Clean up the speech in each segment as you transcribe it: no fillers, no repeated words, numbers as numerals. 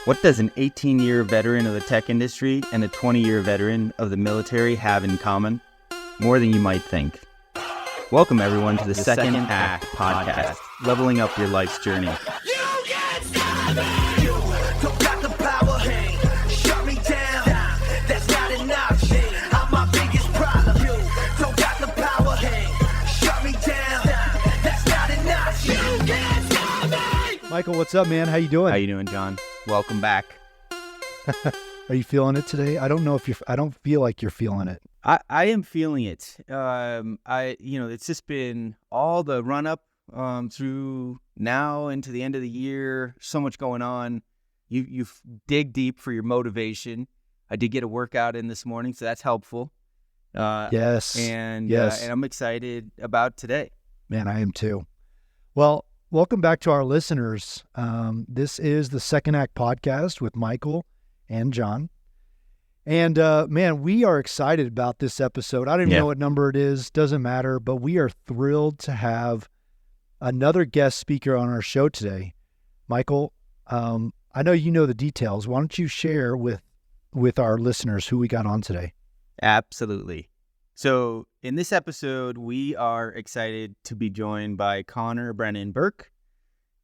What does an 18-year veteran of the tech industry and a 20-year veteran of the military have in common? More than you might think. Welcome, everyone, to the Second Act Podcast, leveling up your life's journey. Michael, what's up, man? How you doing? How you doing, John? Welcome back. Are you feeling it today? I don't know if I don't feel like you're feeling it. I am feeling it. It's just been all the run up through now into the end of the year. So much going on. You dig deep for your motivation. I did get a workout in this morning, so that's helpful. Yes. And I'm excited about today. Man, I am too. Well, welcome back to our listeners. This is the Second Act Podcast with Michael and John. And man, we are excited about this episode. I don't even know what number it is. Doesn't matter. But we are thrilled to have another guest speaker on our show today. Michael, I know you know the details. Why don't you share with our listeners who we got on today? Absolutely. So in this episode, we are excited to be joined by Conor Brennan-Burke.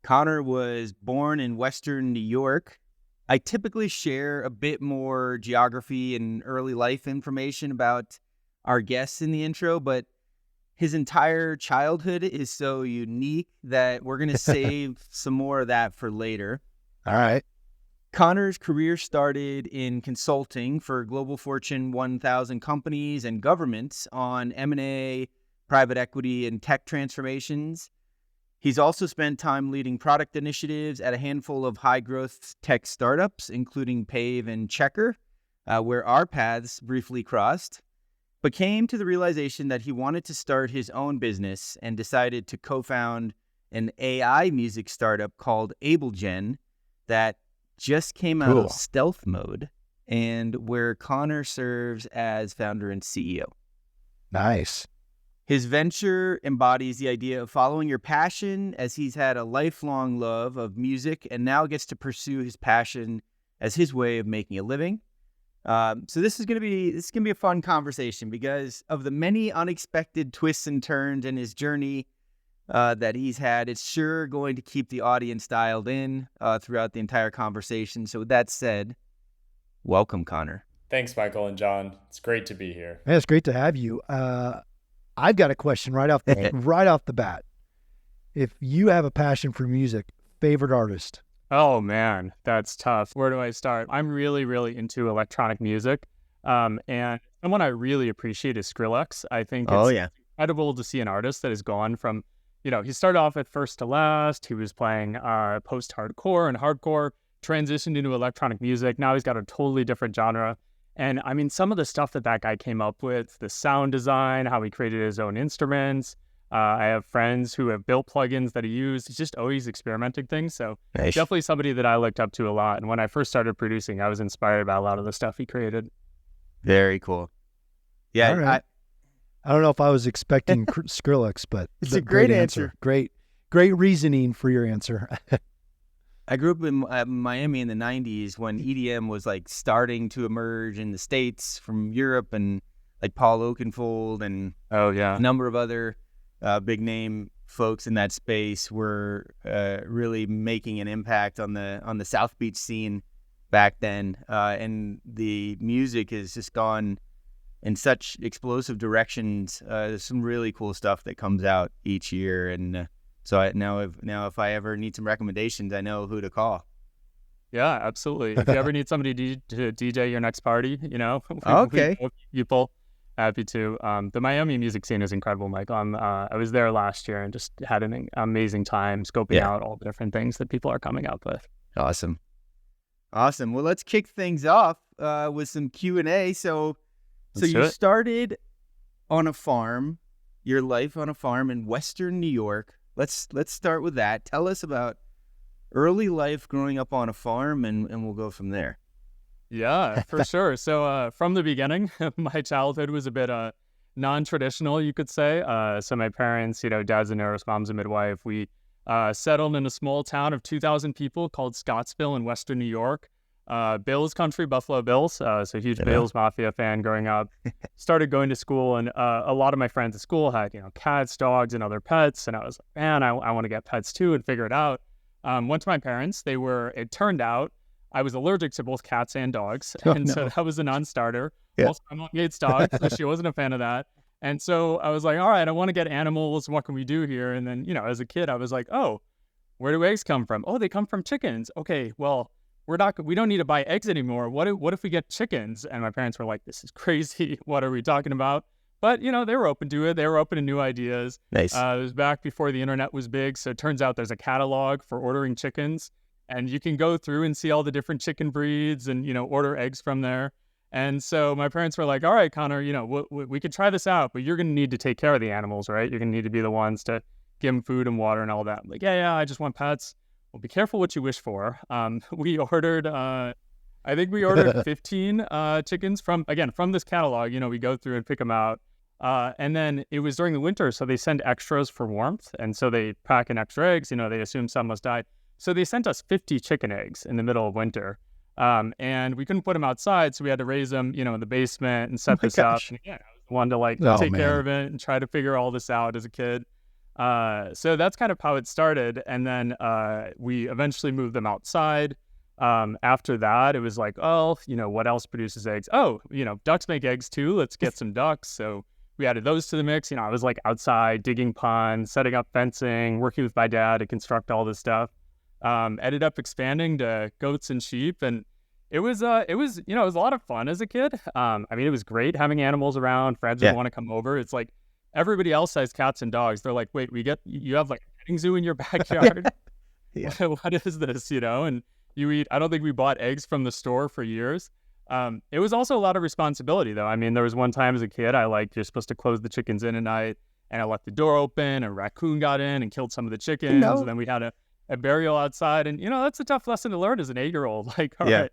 Conor was born in Western New York. I typically share a bit more geography and early life information about our guests in the intro, but his entire childhood is so unique that we're going to save some more of that for later. All right. Conor's career started in consulting for Global Fortune 1000 companies and governments on M&A, private equity, and tech transformations. He's also spent time leading product initiatives at a handful of high-growth tech startups, including Pave and Checker, where our paths briefly crossed, but came to the realization that he wanted to start his own business and decided to co-found an AI music startup called AbleGen that just came out of stealth mode, and where Conor serves as founder and CEO. Nice. His venture embodies the idea of following your passion, as he's had a lifelong love of music and now gets to pursue his passion as his way of making a living. So this is gonna be a fun conversation because of the many unexpected twists and turns in his journey that he's had. It's sure going to keep the audience dialed in throughout the entire conversation. So with that said, welcome, Conor. Thanks, Michael and John. It's great to be here. Man, it's great to have you. I've got a question right off the bat. If you have a passion for music, favorite artist? Oh man, that's tough. Where do I start? I'm really, really into electronic music. And someone I really appreciate is Skrillex. I think it's incredible to see an artist that has gone from, he started off at first to last. He was playing post-hardcore and hardcore, transitioned into electronic music. Now he's got a totally different genre. And I mean, some of the stuff that guy came up with, the sound design, how he created his own instruments. I have friends who have built plugins that he used. He's just always experimenting things. So Definitely somebody that I looked up to a lot. And when I first started producing, I was inspired by a lot of the stuff he created. Very cool. Yeah. Right. I don't know if I was expecting Skrillex, but it's a great answer. Great reasoning for your answer. I grew up in Miami in the 90s when EDM was like starting to emerge in the States from Europe, and like Paul Oakenfold and a number of other big name folks in that space were really making an impact on the South Beach scene back then. And the music has just gone in such explosive directions. There's some really cool stuff that comes out each year, and so if I ever need some recommendations, I know who to call. Yeah, absolutely. If you ever need somebody to DJ your next party, Okay. People, happy to. The Miami music scene is incredible, Michael. I was there last year and just had an amazing time scoping out all the different things that people are coming up with. Awesome. Well, let's kick things off with some Q&A. So you started on a farm, your life on a farm in Western New York. Let's start with that. Tell us about early life growing up on a farm, and we'll go from there. Yeah, for sure. So from the beginning, my childhood was a bit non-traditional, you could say. So my parents, dad's a nurse, mom's a midwife. We settled in a small town of 2,000 people called Scottsville in Western New York. Bills country, Buffalo Bills. So huge Bills Mafia fan growing up. Started going to school, and a lot of my friends at school had, cats, dogs, and other pets. And I was like, man, I want to get pets too and figure it out. Went to my parents. It turned out I was allergic to both cats and dogs. So that was a non-starter. Yeah. Also, my mom hates dogs, so she wasn't a fan of that. And so I was like, all right, I want to get animals. What can we do here? And then, as a kid, I was like, oh, where do eggs come from? Oh, they come from chickens. Okay, well, we don't need to buy eggs anymore. What if we get chickens? And my parents were like, this is crazy. What are we talking about? But, they were open to it. They were open to new ideas. Nice. It was back before the internet was big. So it turns out there's a catalog for ordering chickens, and you can go through and see all the different chicken breeds and, order eggs from there. And so my parents were like, all right, Conor, we could try this out, but you're going to need to take care of the animals, right? You're going to need to be the ones to give them food and water and all that. I'm like, yeah, I just want pets. Well, be careful what you wish for. We ordered, I think we ordered 15 chickens from this catalog. We go through and pick them out. And then it was during the winter, so they send extras for warmth. And so they pack in extra eggs. They assume some must die. So they sent us 50 chicken eggs in the middle of winter. And we couldn't put them outside, so we had to raise them, in the basement and set this up. And again, I was the one to take care of it and try to figure all this out as a kid. So that's kind of how it started. And then we eventually moved them outside. After that, it was like, oh, what else produces eggs? Oh, ducks make eggs too. Let's get some ducks. So we added those to the mix. I was like outside digging ponds, setting up fencing, working with my dad to construct all this stuff. Ended up expanding to goats and sheep, and it was a lot of fun as a kid. It was great having animals around. Friends would want to come over. It's like everybody else has cats and dogs. They're like, wait, you have like a petting zoo in your backyard? What is this? And you eat. I don't think we bought eggs from the store for years. It was also a lot of responsibility, though. There was one time as a kid, you're supposed to close the chickens in at night, and I left the door open, and a raccoon got in and killed some of the chickens, and then we had a burial outside. And, that's a tough lesson to learn as an 8-year-old. Like, all right,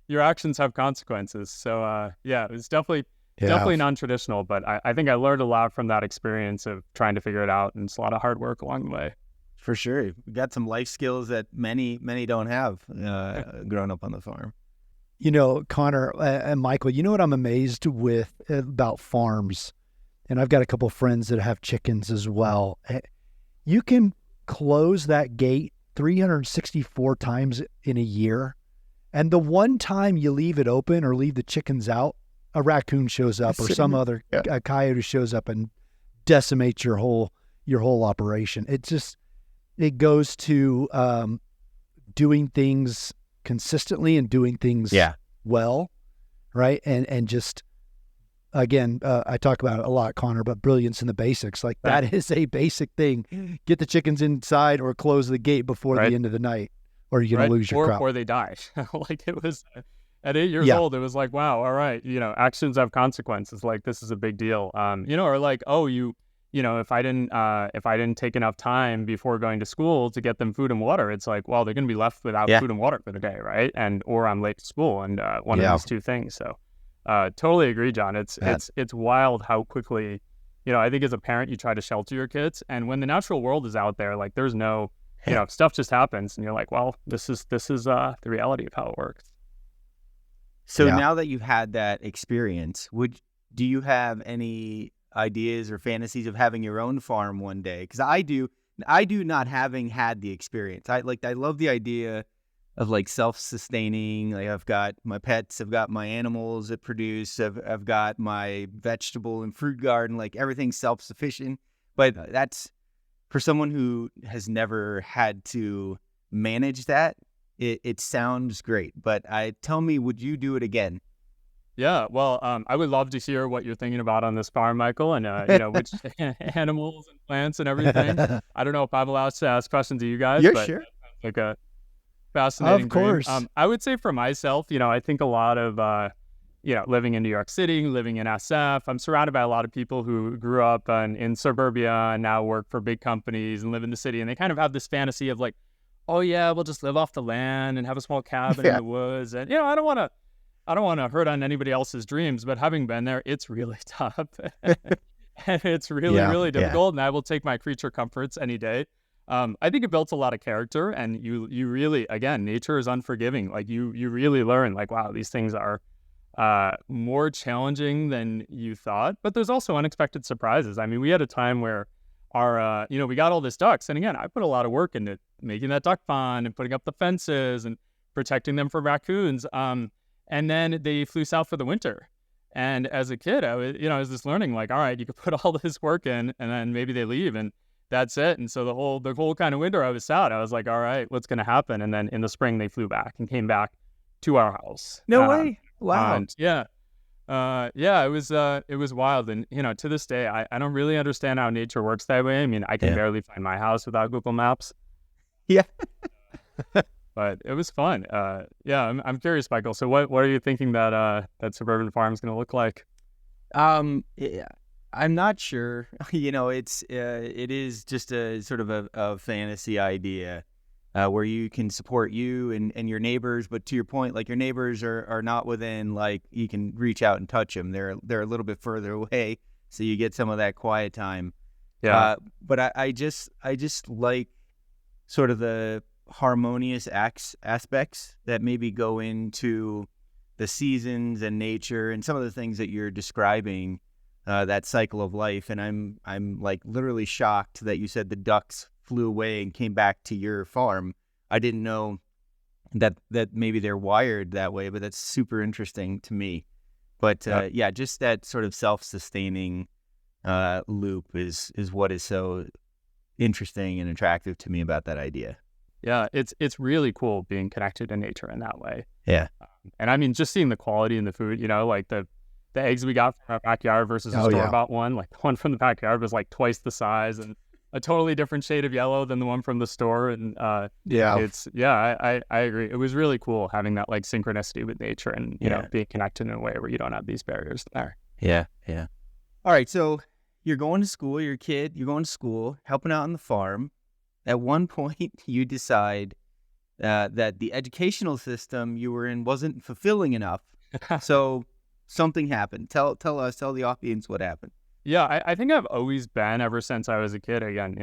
your actions have consequences. So, it was definitely non-traditional, but I think I learned a lot from that experience of trying to figure it out. And it's a lot of hard work along the way. For sure. We got some life skills that many don't have growing up on the farm. Conor and Michael, what I'm amazed with about farms, and I've got a couple of friends that have chickens as well. You can close that gate 364 times in a year, and the one time you leave it open or leave the chickens out, a raccoon shows up or some other a coyote shows up and decimates your whole operation. It goes to doing things consistently and doing things well, right? And just again, I talk about it a lot, Conor, but brilliance in the basics. Like that is a basic thing. Get the chickens inside or close the gate before the end of the night, or you're going to lose your crop. Or they die. Like it was at 8 years old, it was like, wow, all right, actions have consequences. Like this is a big deal. Or like, oh, if I didn't take enough time before going to school to get them food and water, it's like, well, they're going to be left without food and water for the day, right? Or I'm late to school, and one of these two things. So. Totally agree, John. It's wild how quickly, I think as a parent, you try to shelter your kids. And when the natural world is out there, like there's no, stuff just happens and you're like, well, this is the reality of how it works. So now that you've had that experience, do you have any ideas or fantasies of having your own farm one day? Because I do not having had the experience. I love the idea of like self-sustaining. Like I've got my pets, I've got my animals that produce, I've got my vegetable and fruit garden, like everything's self-sufficient. But that's for someone who has never had to manage that. It sounds great, but tell me, would you do it again? Yeah, well, I would love to hear what you're thinking about on this farm, Michael, and which animals and plants and everything. I don't know if I'm allowed to ask questions to you guys. Yeah, but sure. Like a fascinating Of course. dream. I would say for myself, I think a lot of, living in New York City, living in SF, I'm surrounded by a lot of people who grew up in suburbia and now work for big companies and live in the city, and they kind of have this fantasy of like, oh yeah, we'll just live off the land and have a small cabin in the woods. And, I don't want to hurt on anybody else's dreams, but having been there, it's really tough. And it's really, really difficult. And I will take my creature comforts any day. I think it built a lot of character, and you really, again, nature is unforgiving. Like you really learn like, wow, these things are more challenging than you thought, but there's also unexpected surprises. I mean, we had a time where our, we got all this ducks, and again, I put a lot of work into making that duck pond and putting up the fences and protecting them from raccoons. And then they flew south for the winter. And as a kid, I was just learning like, all right, you could put all this work in, and then maybe they leave, and that's it. And so the whole kind of winter I was out, I was like, all right, what's going to happen? And then in the spring they flew back and came back to our house. No way. Wow. And it was wild. And, to this day, I don't really understand how nature works that way. I mean, I can barely find my house without Google Maps. Yeah. But it was fun. I'm curious, Michael. So what are you thinking that suburban farm is going to look like? Yeah, I'm not sure. It is just a sort of a fantasy idea where you can support you and your neighbors. But to your point, like your neighbors are not within, like you can reach out and touch them. They're a little bit further away, so you get some of that quiet time. Yeah. But I just like sort of the harmonious aspects that maybe go into the seasons and nature and some of the things that you're describing, that cycle of life. And I'm like literally shocked that you said the ducks flew away and came back to your farm. I didn't know that maybe they're wired that way, but that's super interesting to me. But just that sort of self-sustaining loop is what is so interesting and attractive to me about that idea. Yeah, it's really cool being connected to nature in that way. Yeah. And I mean, just seeing the quality in the food, like the eggs we got from our backyard versus a store-bought one. Like the one from the backyard was like twice the size and a totally different shade of yellow than the one from the store. And I agree. It was really cool having that like synchronicity with nature and, being connected in a way where you don't have these barriers there. Yeah, yeah. All right, so you're going to school, you're a kid, you're going to school, helping out on the farm. At one point, you decide that the educational system you were in wasn't fulfilling enough. So something happened. Tell the audience what happened. Yeah, I think I've always been, ever since I was a kid, again,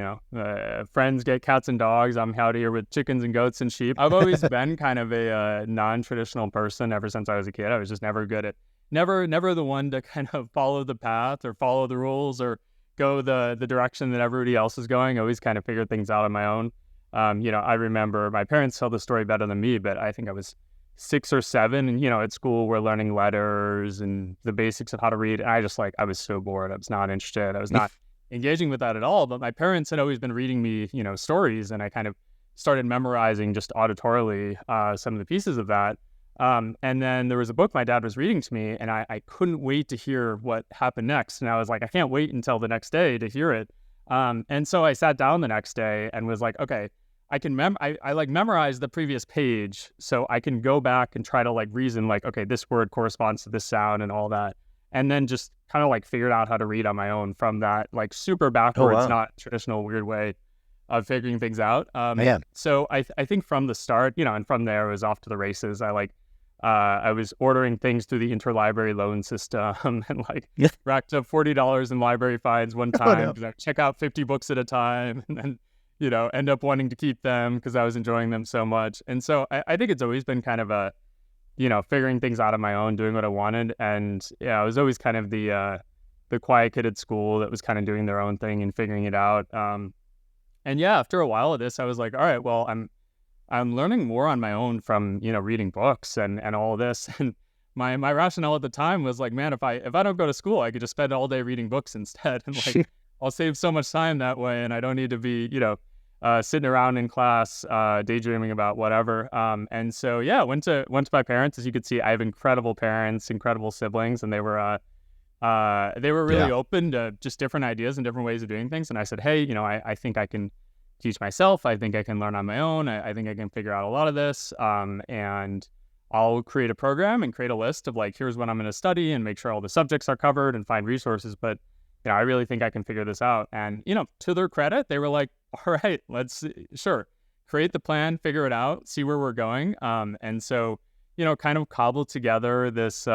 friends get cats and dogs. I'm out here with chickens and goats and sheep. I've always been kind of a non-traditional person ever since I was a kid. I was just never good at, never the one to kind of follow the path or follow the rules or go the direction that everybody else is going. I always kind of figured things out on my own. I remember my parents tell the story better than me, but I think I was 6 or 7, and at school we're learning letters and the basics of how to read. And I was so bored. I was not interested. I was not engaging with that at all. But my parents had always been reading me, stories, and I kind of started memorizing just auditorily some of the pieces of that. And then there was a book my dad was reading to me, and I couldn't wait to hear what happened next. And I was like, I can't wait until the next day to hear it. And so I sat down the next day and was like, okay, I can I memorize the previous page, so I can go back and try to like reason like, okay, this word corresponds to this sound and all that. And then just kind of like figured out how to read on my own from that like super backwards, not traditional weird way of figuring things out. So I think from the start, and from there it was off to the races. I was ordering things through the interlibrary loan system and racked up $40 in library fines one time because I would check out 50 books at a time and then, end up wanting to keep them because I was enjoying them so much. And so I think it's always been kind of a, figuring things out on my own, doing what I wanted. And I was always kind of the quiet kid at school that was kind of doing their own thing and figuring it out. After a while of this, I was like, all right, well, I'm learning more on my own from, reading books and all of this. And my rationale at the time was like, man, if I don't go to school, I could just spend all day reading books instead. And I'll save so much time that way. And I don't need to be, sitting around in class, daydreaming about whatever. And so, went to my parents. As you could see, I have incredible parents, incredible siblings, and they were really open to just different ideas and different ways of doing things. And I said, hey, I think I can teach myself. I think I can learn on my own. I think I can figure out a lot of this. And I'll create a program and create a list of like, here's what I'm going to study and make sure all the subjects are covered and find resources. But, I really think I can figure this out. And, to their credit, they were like, all right, let's create the plan, figure it out, see where we're going. And so, kind of cobbled together this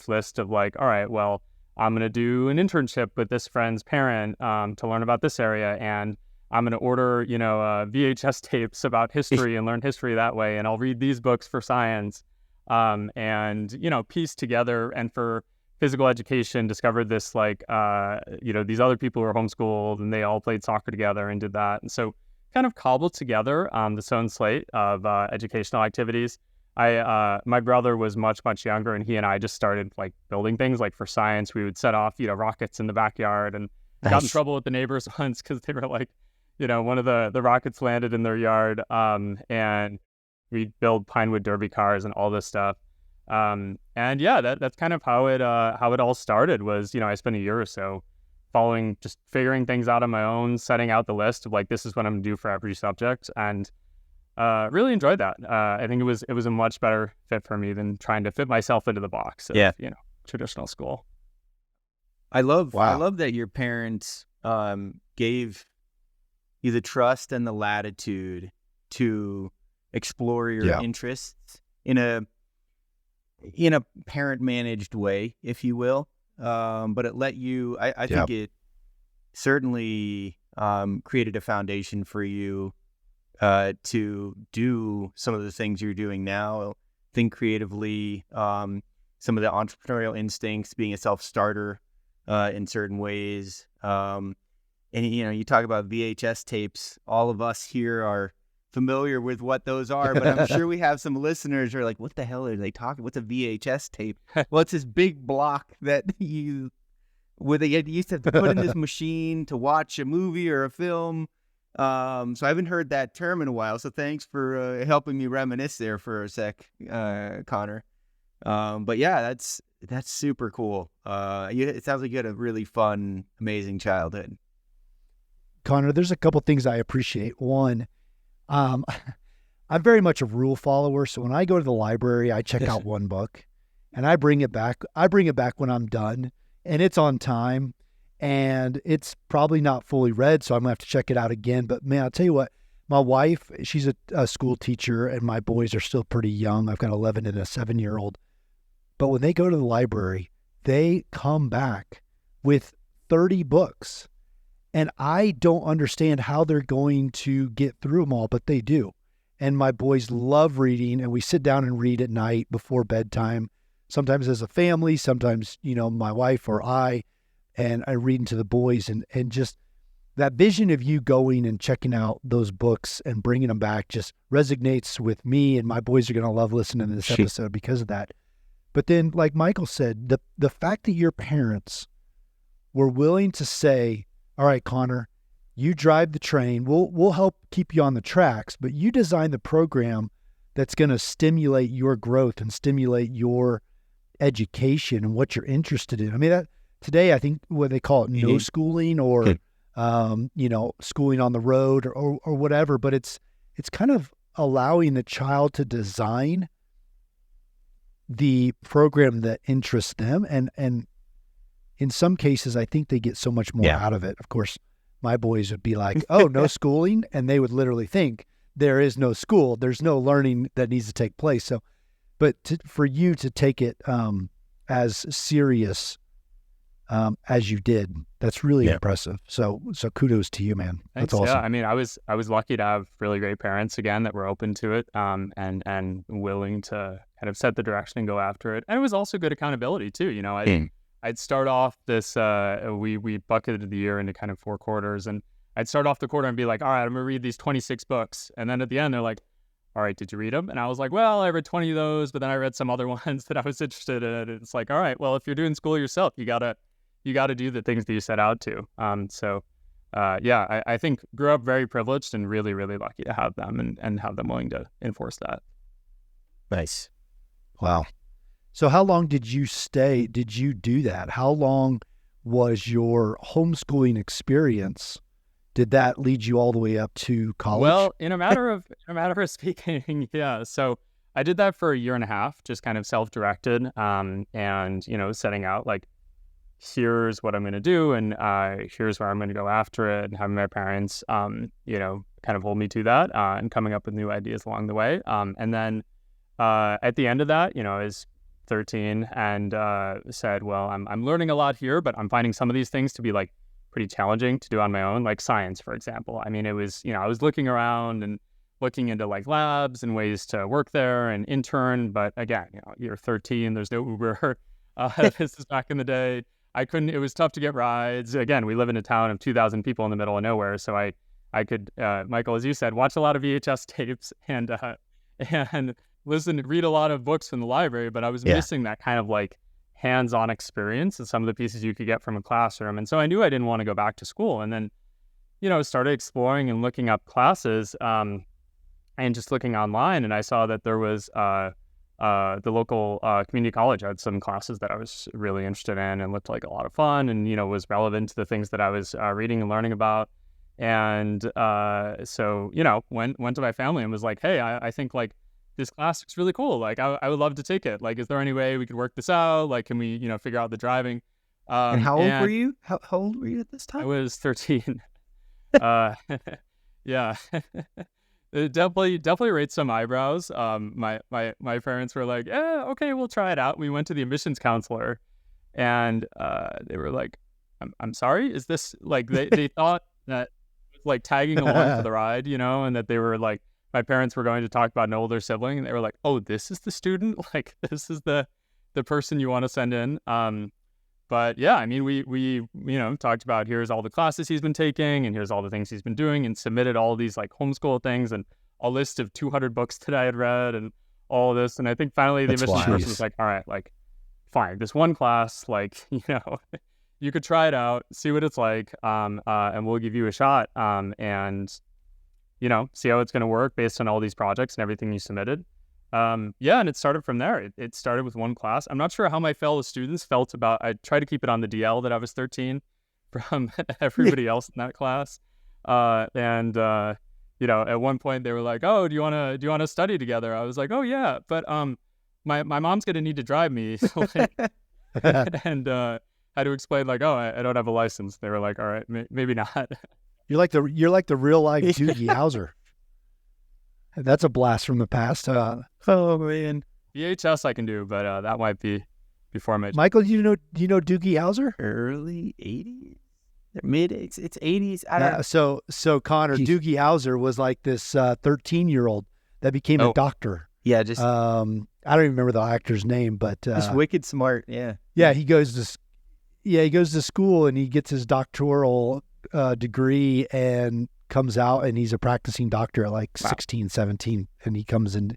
list of like, all right, well, I'm going to do an internship with this friend's parent to learn about this area. And I'm going to order, VHS tapes about history and learn history that way. And I'll read these books for science. And piece together, and for physical education, discovered this, like, these other people who were homeschooled, and they all played soccer together and did that. And so kind of cobbled together this own slate of educational activities. My brother was much, much younger, and he and I just started like building things. Like for science, we would set off, rockets in the backyard, and got in trouble with the neighbors once because they were like, one of the rockets landed in their yard, and we'd build Pinewood Derby cars and all this stuff. And yeah, that's kind of how it all started. Was, I spent a year or so just figuring things out on my own, setting out the list of like, this is what I'm gonna do for every subject, and really enjoyed that. I think it was a much better fit for me than trying to fit myself into the box of, traditional school. I love that your parents gave you the trust and the latitude to explore your interests in a parent managed way, if you will. But it let you, I think it certainly created a foundation for you to do some of the things you're doing now, think creatively, some of the entrepreneurial instincts, being a self-starter in certain ways. And, you talk about VHS tapes. All of us here are familiar with what those are, but I'm sure we have some listeners who are like, what the hell are they talking? What's a VHS tape? Well, it's this big block that you used to have to put in this machine to watch a movie or a film. So I haven't heard that term in a while. So thanks for helping me reminisce there for a sec, Conor. But yeah, that's super cool. It sounds like you had a really fun, amazing childhood. Conor, there's a couple things I appreciate. One, I'm very much a rule follower. So when I go to the library, I check out one book and I bring it back. I bring it back when I'm done, and it's on time, and it's probably not fully read. So I'm gonna have to check it out again. But man, I'll tell you what, my wife, she's a school teacher, and my boys are still pretty young. I've got 11 and a 7-year-old. But when they go to the library, they come back with 30 books. And I don't understand how they're going to get through them all, but they do. And my boys love reading, and we sit down and read at night before bedtime, sometimes as a family, sometimes, my wife or I read to the boys, and just that vision of you going and checking out those books and bringing them back just resonates with me, and my boys are going to love listening to this episode because of that. But then, like Michael said, the fact that your parents were willing to say, all right, Conor, you drive the train. We'll help keep you on the tracks, but you design the program that's going to stimulate your growth and stimulate your education and what you're interested in. I mean, that today, I think what they call it, no schooling, or schooling on the road or whatever. But it's kind of allowing the child to design the program that interests them, and in some cases, I think they get so much more out of it. Of course, my boys would be like, oh, no schooling. And they would literally think there is no school. There's no learning that needs to take place. So, but for you to take it as serious as you did, that's really impressive. So kudos to you, man. Thanks. That's awesome. Yeah, I mean, I was lucky to have really great parents again that were open to it, and willing to kind of set the direction and go after it. And it was also good accountability too. I'd start off this, we bucketed the year into kind of 4 quarters, and I'd start off the quarter and be like, all right, I'm going to read these 26 books. And then at the end, they're like, all right, did you read them? And I was like, well, I read 20 of those, but then I read some other ones that I was interested in. And it's like, all right, well, if you're doing school yourself, you gotta do the things that you set out to. I think grew up very privileged and really, really lucky to have them and have them willing to enforce that. Nice. Wow. So how long did you do that? How long was your homeschooling experience? Did that lead you all the way up to college? Well, in a matter of speaking, yeah. So I did that for a year and a half, just kind of self-directed, and setting out like, here's what I'm going to do, and here's where I'm going to go after it, and having my parents, kind of hold me to that, and coming up with new ideas along the way. And then at the end of that, I was 13 and said, well, I'm learning a lot here, but I'm finding some of these things to be like pretty challenging to do on my own, like science, for example. I mean, it was, I was looking around and looking into like labs and ways to work there and intern. But again, you're 13, there's no Uber. This is back in the day. It was tough to get rides. Again, we live in a town of 2,000 people in the middle of nowhere. So I could, Michael, as you said, watch a lot of VHS tapes and read a lot of books from the library, but I was missing that kind of like hands-on experience and some of the pieces you could get from a classroom. And so I knew I didn't want to go back to school. And then, started exploring and looking up classes and just looking online. And I saw that there was the local community college had some classes that I was really interested in and looked like a lot of fun and, was relevant to the things that I was reading and learning about. And so, went to my family and was like, hey, I think like this class looks really cool. Like, I would love to take it. Like, is there any way we could work this out? Like, can we, figure out the driving? And how old were you? How old were you at this time? I was 13. Yeah. It definitely raised some eyebrows. My parents were like, okay, we'll try it out. We went to the admissions counselor and they were like, I'm sorry, is this like, they thought that it was like tagging along for the ride, and that they were like, my parents were going to talk about an older sibling, and they were like, "Oh, this is the student? Like, this is the person you want to send in?" But yeah, I mean, we talked about here's all the classes he's been taking, and here's all the things he's been doing, and submitted all these like homeschool things and a list of 200 books that I had read and all of this. And I think finally the admissions person was like, "All right, like, fine, this one class, like, you could try it out, see what it's like, and we'll give you a shot, and." See how it's going to work based on all these projects and everything you submitted. And it started from there. It started with one class. I'm not sure how my fellow students felt about, I tried to keep it on the DL that I was 13 from everybody else in that class. At one point they were like, "Oh, do you want to study together?" I was like, "Oh yeah, but my mom's going to need to drive me." And had to explain like, "Oh, I don't have a license." They were like, "All right, maybe not." You're like the real life Doogie Howser. That's a blast from the past. Oh man, VHS I can do, but that might be before my. Michael, do you know Doogie Howser? Early 80s, mid it's 80s. So Connor, Doogie Howser was like this 13-year-old that became a doctor. Yeah, just I don't even remember the actor's name, but just wicked smart. Yeah. Yeah, he goes to school and he gets his doctoral degree and comes out and he's a practicing doctor at like 16, 17. And he comes in,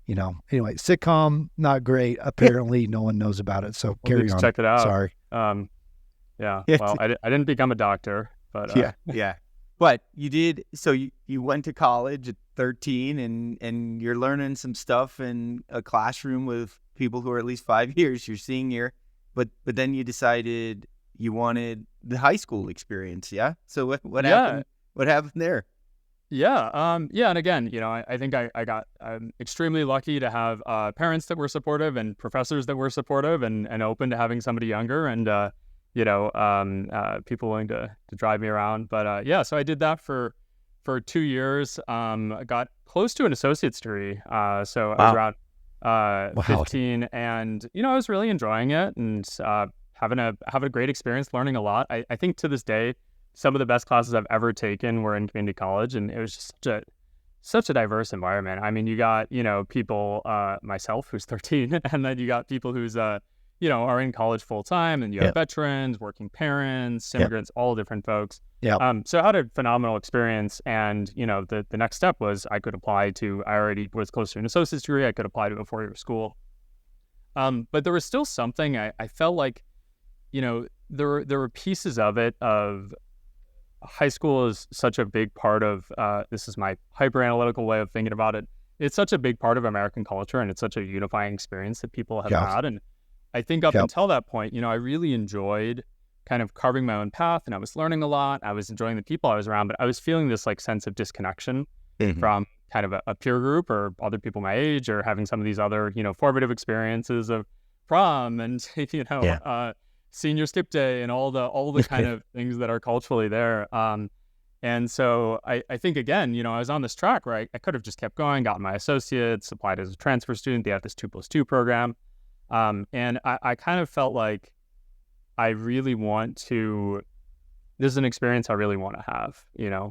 anyway, sitcom, not great. Apparently no one knows about it. So carry on. Check it out. Sorry. Yeah. Well, I didn't become a doctor, but yeah. But you did. So you went to college at 13 and you're learning some stuff in a classroom with people who are at least 5 years your senior, but then you decided you wanted the high school experience, yeah? So what happened? What happened there? Yeah, and again, I think I'm extremely lucky to have parents that were supportive and professors that were supportive and open to having somebody younger and people willing to drive me around. But so I did that for 2 years. Got close to an associate's degree. So I was around 15, and I was really enjoying it and having a great experience, learning a lot. I think to this day, some of the best classes I've ever taken were in community college, and it was just such a diverse environment. I mean, you got people, myself who's 13, and then you got people who's are in college full time, and you have veterans, working parents, immigrants, all different folks. Yeah. So I had a phenomenal experience, and the next step was I could apply to. I already was close to an associate's degree. I could apply to a 4-year school. But there was still something I felt like, there were pieces of it of high school is such a big part of. This is my hyper analytical way of thinking about it. It's such a big part of American culture, and it's such a unifying experience that people have had. And I think up until that point, I really enjoyed kind of carving my own path, and I was learning a lot. I was enjoying the people I was around, but I was feeling this like sense of disconnection from kind of a peer group or other people my age, or having some of these other, formative experiences of prom and, senior skip day and all the kind of things that are culturally there. And so I think, again, I was on this track where I could have just kept going, gotten my associates, applied as a transfer student. They have this 2+2 program. And I kind of felt like I really want to this is an experience I really want to have,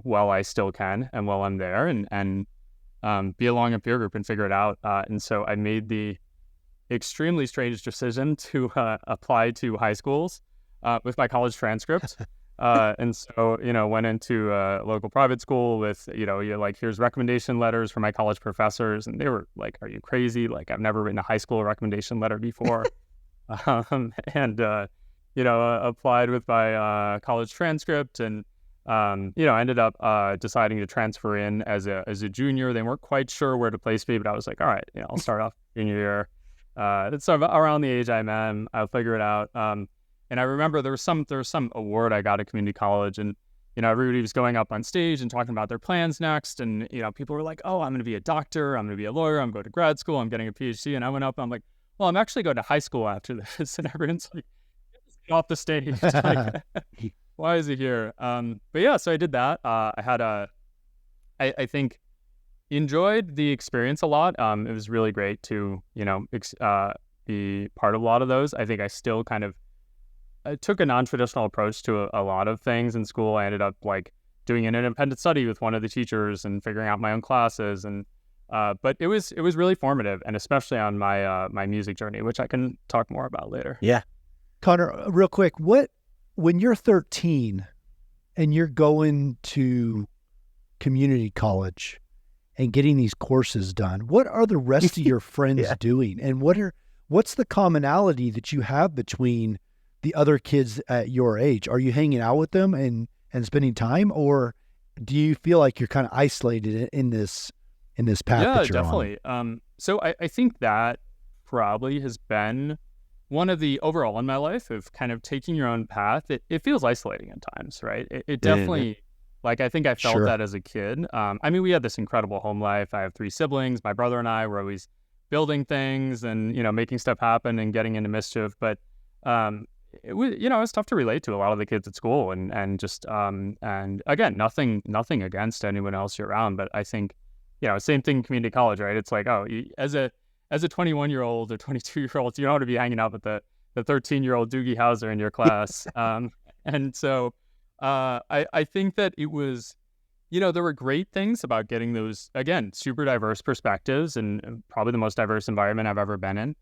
while I still can and while I'm there, and be along a peer group and figure it out. And so I made the extremely strange decision to apply to high schools with my college transcript. And so, went into a local private school with, you're like, here's recommendation letters from my college professors. And they were like, are you crazy? Like, I've never written a high school recommendation letter before. Applied with my college transcript, and ended up deciding to transfer in as a junior. They weren't quite sure where to place me, but I was like, all right, I'll start off junior year. It's sort of around the age I'm at. I'll figure it out. And I remember there was some award I got at community college, and everybody was going up on stage and talking about their plans next, and people were like, oh, I'm going to be a doctor, I'm going to be a lawyer, I'm going to go to grad school, I'm getting a PhD, and I went up and I'm like, well, I'm actually going to high school after this, and everyone's like, get off the stage. Like, why is he here? But yeah, so I did that. I think enjoyed the experience a lot. It was really great to be part of a lot of those. I think I still I took a non-traditional approach to a lot of things in school. I ended up like doing an independent study with one of the teachers and figuring out my own classes, and but it was really formative, and especially on my my music journey, which I can talk more about later. Yeah. Conor, real quick, when you're 13 and you're going to community college and getting these courses done, what are the rest of your friends doing? And what's the commonality that you have between the other kids at your age? Are you hanging out with them and spending time, or do you feel like you're kind of isolated in this path that you're definitely. on? So I think that probably has been one of the overall in my life of kind of taking your own path. It feels isolating at times, right? It definitely, like, I think I felt that as a kid. We had this incredible home life. I have 3 siblings. My brother and I were always building things and, making stuff happen and getting into mischief. But, it was tough to relate to a lot of the kids at school, and just, and again, nothing against anyone else you're around. But I think, same thing in community college, right? It's like, oh, as a 21-year-old or 22-year-old, you don't want to be hanging out with the 13-year-old Doogie Howser in your class. And so I think that it was, there were great things about getting those, again, super diverse perspectives, and probably the most diverse environment I've ever been in.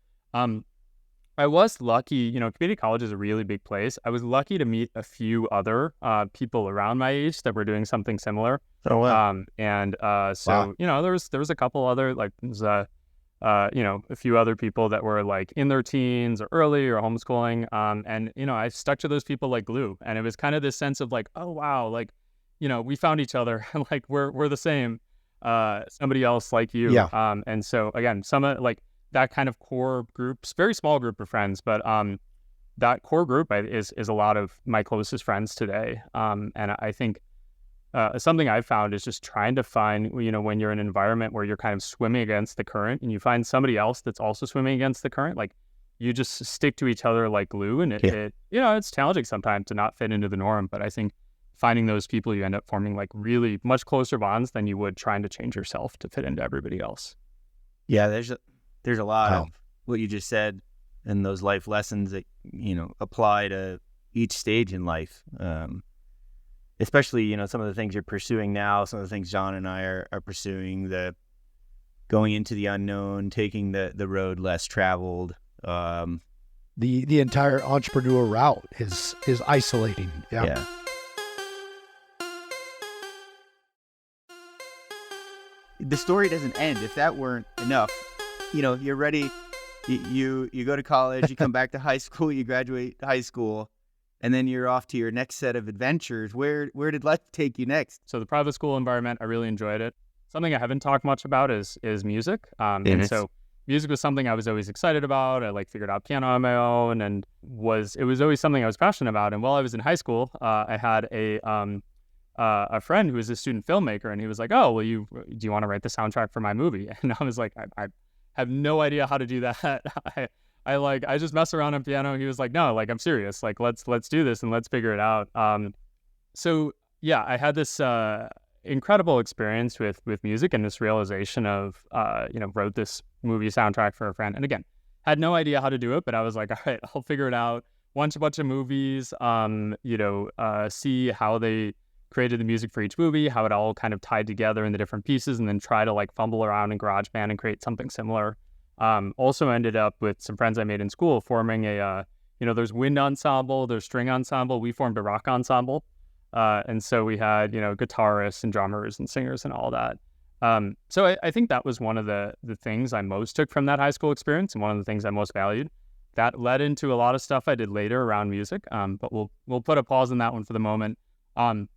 I was lucky, community college is a really big place. I was lucky to meet a few other people around my age that were doing something similar. Oh, wow. So, there was a couple other, like, a few other people that were like in their teens or early or homeschooling. And I stuck to those people like glue. And it was kind of this sense of like, oh, wow, like, we found each other, like we're the same, somebody else like you. Yeah. And so again, some like that kind of core groups, very small group of friends, but that core group is a lot of my closest friends today. And I think something I've found is just trying to find, when you're in an environment where you're kind of swimming against the current and you find somebody else that's also swimming against the current, like you just stick to each other like glue. And it's challenging sometimes to not fit into the norm. But I think finding those people, you end up forming like really much closer bonds than you would trying to change yourself to fit into everybody else. Yeah, there's a lot of what you just said and those life lessons that, apply to each stage in life. Especially, some of the things you're pursuing now, some of the things John and I are pursuing, the going into the unknown, taking the road less traveled. The entire entrepreneur route is isolating. Yeah. The story doesn't end. If that weren't enough, you're ready. You go to college, you come back to high school, you graduate high school, and then you're off to your next set of adventures. Where did life take you next? So the private school environment, I really enjoyed it. Something I haven't talked much about is music. And so music was something I was always excited about. I figured out piano on my own, and it was always something I was passionate about. And while I was in high school, I had a friend who was a student filmmaker, and he was like, "Oh, well, do you want to write the soundtrack for my movie?" And I was like, I have no idea how to do that. I just mess around on piano. He was like, "No, I'm serious. Let's do this and let's figure it out." So yeah, I had this incredible experience with music and this realization of wrote this movie soundtrack for a friend, and again, had no idea how to do it, but I was like, all right, I'll figure it out. watch a bunch of movies, see how they created the music for each movie, how it all kind of tied together in the different pieces, and then try to like fumble around in GarageBand and create something similar. Also ended up with some friends I made in school forming there's wind ensemble, there's string ensemble. We formed a rock ensemble. And so we had, guitarists and drummers and singers and all that. So I think that was one of the things I most took from that high school experience, and one of the things I most valued. That led into a lot of stuff I did later around music, but we'll put a pause on that one for the moment.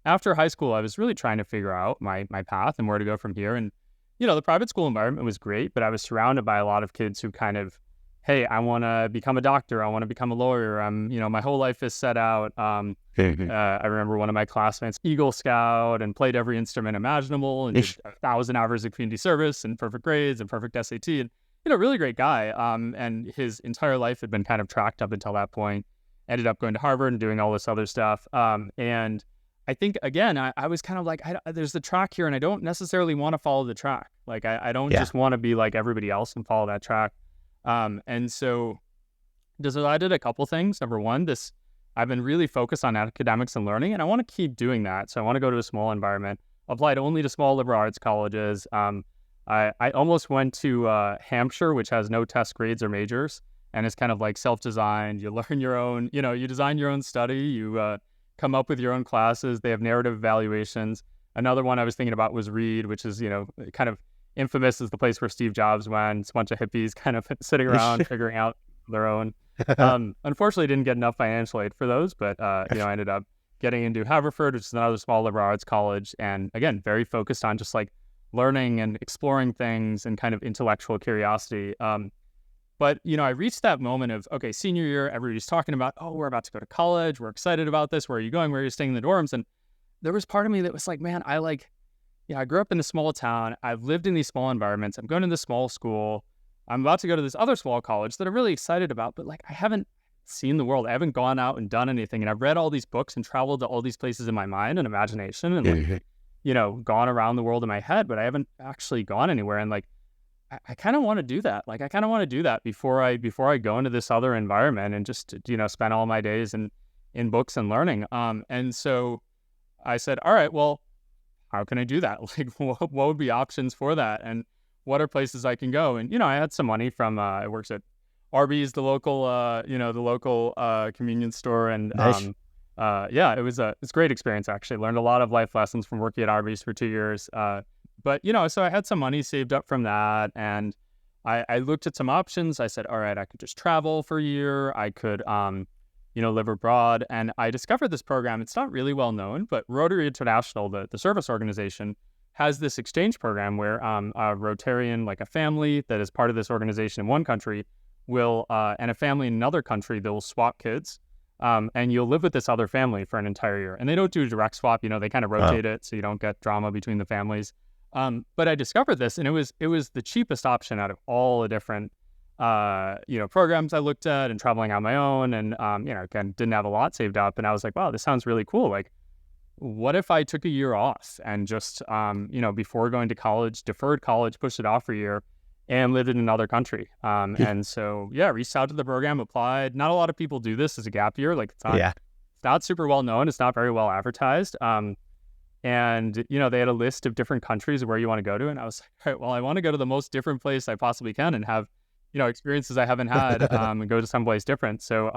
After high school, I was really trying to figure out my path and where to go from here. And, the private school environment was great, but I was surrounded by a lot of kids who kind of, hey, I want to become a doctor. I want to become a lawyer. My whole life is set out. I remember one of my classmates, Eagle Scout, and played every instrument imaginable and did 1,000 hours of community service and perfect grades and perfect SAT. And, really great guy. And his entire life had been kind of tracked up until that point. Ended up going to Harvard and doing all this other stuff. And I think, again, I was kind of like, there's the track here, and I don't necessarily want to follow the track. Like, I don't just want to be like everybody else and follow that track. And so I did a couple things. Number one, I've been really focused on academics and learning, and I want to keep doing that. So I want to go to a small environment, applied only to small liberal arts colleges. I almost went to Hampshire, which has no test grades or majors, and it's kind of like self-designed. You learn your own, you design your own study, you come up with your own classes. They have narrative evaluations. Another one I was thinking about was Reed, which is, kind of infamous as the place where Steve Jobs went. It's a bunch of hippies kind of sitting around figuring out their own. Unfortunately, didn't get enough financial aid for those, but I ended up getting into Haverford, which is another small liberal arts college, and again, very focused on just like learning and exploring things and kind of intellectual curiosity. But I reached that moment of, okay, senior year, everybody's talking about, oh, we're about to go to college, we're excited about this, where are you going, where are you staying in the dorms? And there was part of me that was like, man, I grew up in a small town. I've lived in these small environments. I'm going to this small school. I'm about to go to this other small college that I'm really excited about, but like I haven't seen the world. I haven't gone out and done anything. And I've read all these books and traveled to all these places in my mind and imagination and gone around the world in my head, but I haven't actually gone anywhere. And like, I kind of want to do that. Like, I kind of want to do that before I go into this other environment and just, spend all my days in books and learning. And so I said, all right, well, how can I do that? Like, what would be options for that? And what are places I can go? And, I had some money from, I worked at Arby's, the local convenience store. And, nice. It's a great experience, actually. Learned a lot of life lessons from working at Arby's for 2 years. But, so I had some money saved up from that. And I looked at some options. I said, all right, I could just travel for a year. I could, live abroad. And I discovered this program. It's not really well known, but Rotary International, the service organization, has this exchange program where a Rotarian, like a family that is part of this organization in one country, will, and a family in another country, they'll swap kids. And you'll live with this other family for an entire year. And they don't do a direct swap, they kind of rotate it so you don't get drama between the families. But I discovered this, and it was the cheapest option out of all the different programs I looked at and traveling on my own. And, again, didn't have a lot saved up. And I was like, wow, this sounds really cool. Like, what if I took a year off and just, before going to college, deferred college, pushed it off for a year and lived in another country. And so, reached out to the program, applied. Not a lot of people do this as a gap year. Like, it's not super well known. It's not very well advertised. And, they had a list of different countries where you want to go to. And I was like, all right, well, I want to go to the most different place I possibly can and have, experiences I haven't had and go to someplace different. So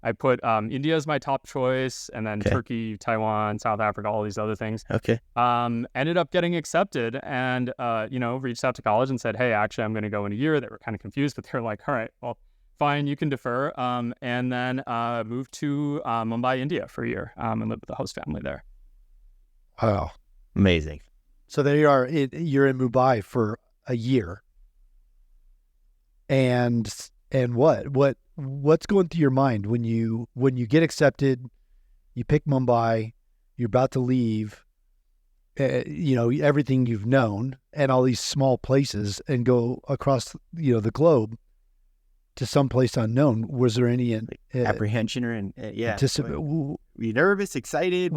I put India as my top choice, and then Turkey, Taiwan, South Africa, all these other things. Okay. Ended up getting accepted and, reached out to college and said, hey, actually, I'm going to go in a year. They were kind of confused, but they're like, all right, well, fine, you can defer. And then moved to Mumbai, India for a year and lived with the host family there. Wow. Amazing. So there you are. You're in Mumbai for a year. And what's going through your mind when you get accepted, you pick Mumbai, you're about to leave, everything you've known and all these small places and go across, the globe to someplace unknown. Was there any apprehension or were you nervous, excited?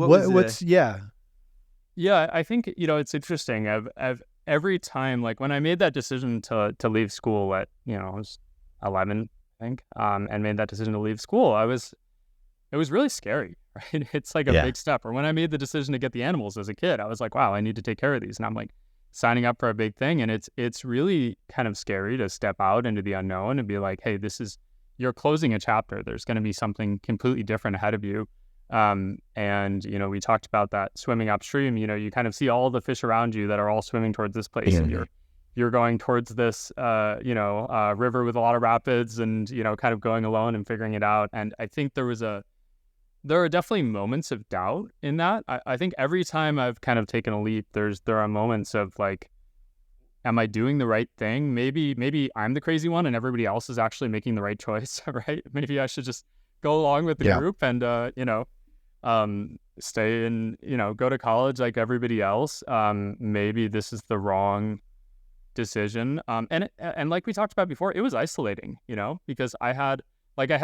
Yeah, I think, it's interesting. I've every time, like when I made that decision to leave school at, I was 11, think, and made that decision to leave school, it was really scary, right? It's like a big step. Or when I made the decision to get the animals as a kid, I was like, wow, I need to take care of these. And I'm like signing up for a big thing. And it's really kind of scary to step out into the unknown and be like, hey, you're closing a chapter. There's going to be something completely different ahead of you. And, we talked about that swimming upstream. You kind of see all the fish around you that are all swimming towards this place. And you're going towards this, river with a lot of rapids and, kind of going alone and figuring it out. And I think there are definitely moments of doubt in that. I think every time I've kind of taken a leap, there are moments of like, am I doing the right thing? Maybe I'm the crazy one and everybody else is actually making the right choice, right? Maybe I should just go along with the group and, stay in, go to college like everybody else. Maybe this is the wrong decision. And like we talked about before, it was isolating, because I had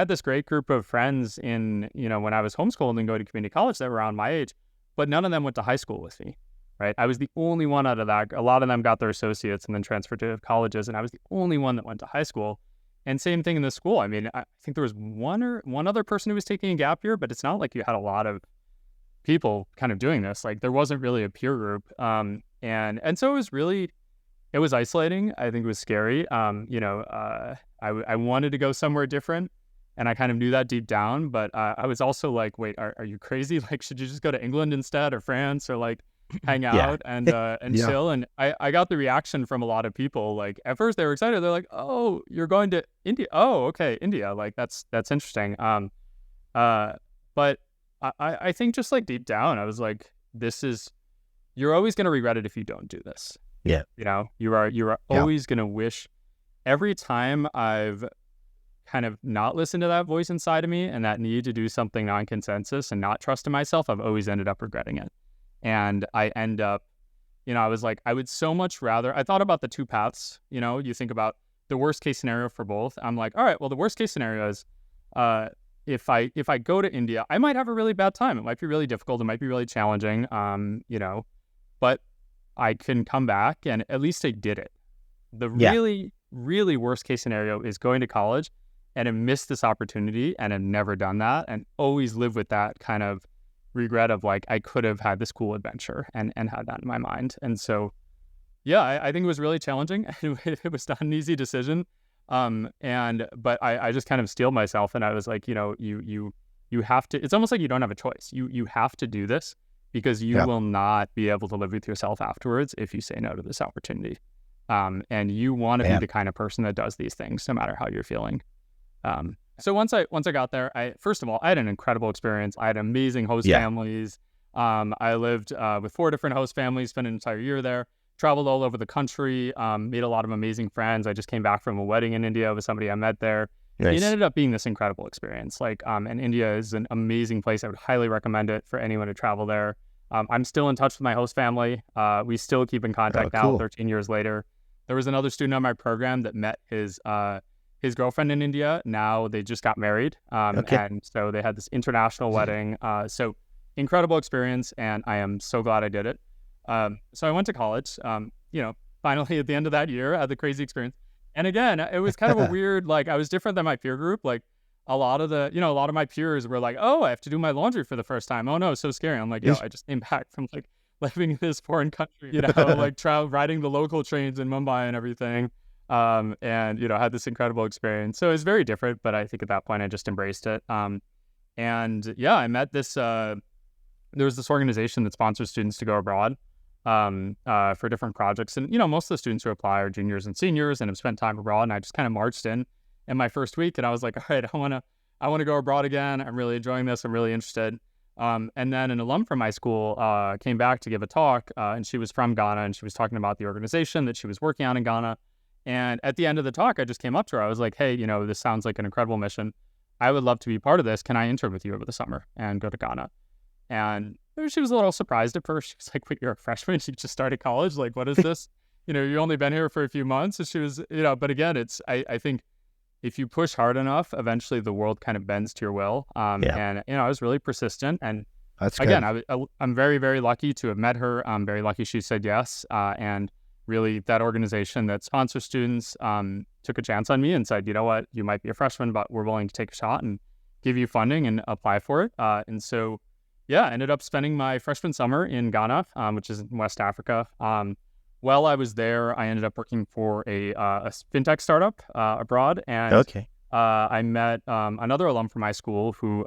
this great group of friends in, when I was homeschooled and going to community college that were around my age, but none of them went to high school with me, right? I was the only one out of that. A lot of them got their associates and then transferred to colleges, and I was the only one that went to high school. And same thing in the school. I mean, I think there was one other person who was taking a gap year, but it's not like you had a lot of people kind of doing this. Like there wasn't really a peer group. And so it was isolating. I think it was scary. I wanted to go somewhere different, and I kind of knew that deep down, but I was also like, wait, are you crazy? Like, should you just go to England instead, or France, or like hang out and chill? And I got the reaction from a lot of people. Like at first they were excited. They're like, oh, you're going to India. Oh, okay. India. Like that's interesting. But I think just like deep down, I was like, you're always going to regret it if you don't do this. Yeah. You are always going to wish. Every time I've kind of not listened to that voice inside of me and that need to do something non-consensus and not trust in myself, I've always ended up regretting it. And I end up, I was like, I would so much rather, I thought about the two paths, you think about the worst case scenario for both. I'm like, all right, well, the worst case scenario is if I go to India, I might have a really bad time. It might be really difficult. It might be really challenging, but I can come back and at least I did it. The really, really worst case scenario is going to college and have missed this opportunity and have never done that and always live with that kind of regret of like, I could have had this cool adventure and had that in my mind. And so, I think it was really challenging. It was not an easy decision. But I just kind of steeled myself and I was like, you have to, it's almost like you don't have a choice. You have to do this because you will not be able to live with yourself afterwards if you say no to this opportunity. And you want to be the kind of person that does these things no matter how you're feeling. So once I got there, first of all, I had an incredible experience. I had amazing host families. I lived with 4 different host families, spent an entire year there, traveled all over the country, made a lot of amazing friends. I just came back from a wedding in India with somebody I met there. Nice. It ended up being this incredible experience. And India is an amazing place. I would highly recommend it for anyone to travel there. I'm still in touch with my host family. We still keep in contact now, 13 years later. There was another student on my program that met his girlfriend in India. Now they just got married. And so they had this international wedding. So incredible experience. And I am so glad I did it. So I went to college, finally at the end of that year, I had the crazy experience. And again, it was kind of a weird, I was different than my peer group. A lot of my peers were like, oh, I have to do my laundry for the first time. Oh no, so scary. I'm like, I just came back from living in this foreign country, riding the local trains in Mumbai and everything. And had this incredible experience. So it was very different, but I think at that point I just embraced it. I met this, there was this organization that sponsors students to go abroad for different projects. And, most of the students who apply are juniors and seniors and have spent time abroad. And I just kind of marched in my first week and I was like, all right, I want to go abroad again. I'm really enjoying this. I'm really interested. And then an alum from my school came back to give a talk and she was from Ghana and she was talking about the organization that she was working on in Ghana. And at the end of the talk, I just came up to her. I was like, hey, this sounds like an incredible mission. I would love to be part of this. Can I intern with you over the summer and go to Ghana? And she was a little surprised at first. She was like, wait, you're a freshman? You just started college? What is this? You only been here for a few months. And she was, but again, I think if you push hard enough, eventually the world kind of bends to your will. And, I was really persistent. And that's again, I'm very, very lucky to have met her. I'm very lucky she said yes. And really that organization that sponsors students took a chance on me and said, you know what, you might be a freshman, but we're willing to take a shot and give you funding and apply for it. And so, yeah, I ended up spending my freshman summer in Ghana, which is in West Africa. While I was there, I ended up working for a fintech startup abroad. And I met another alum from my school who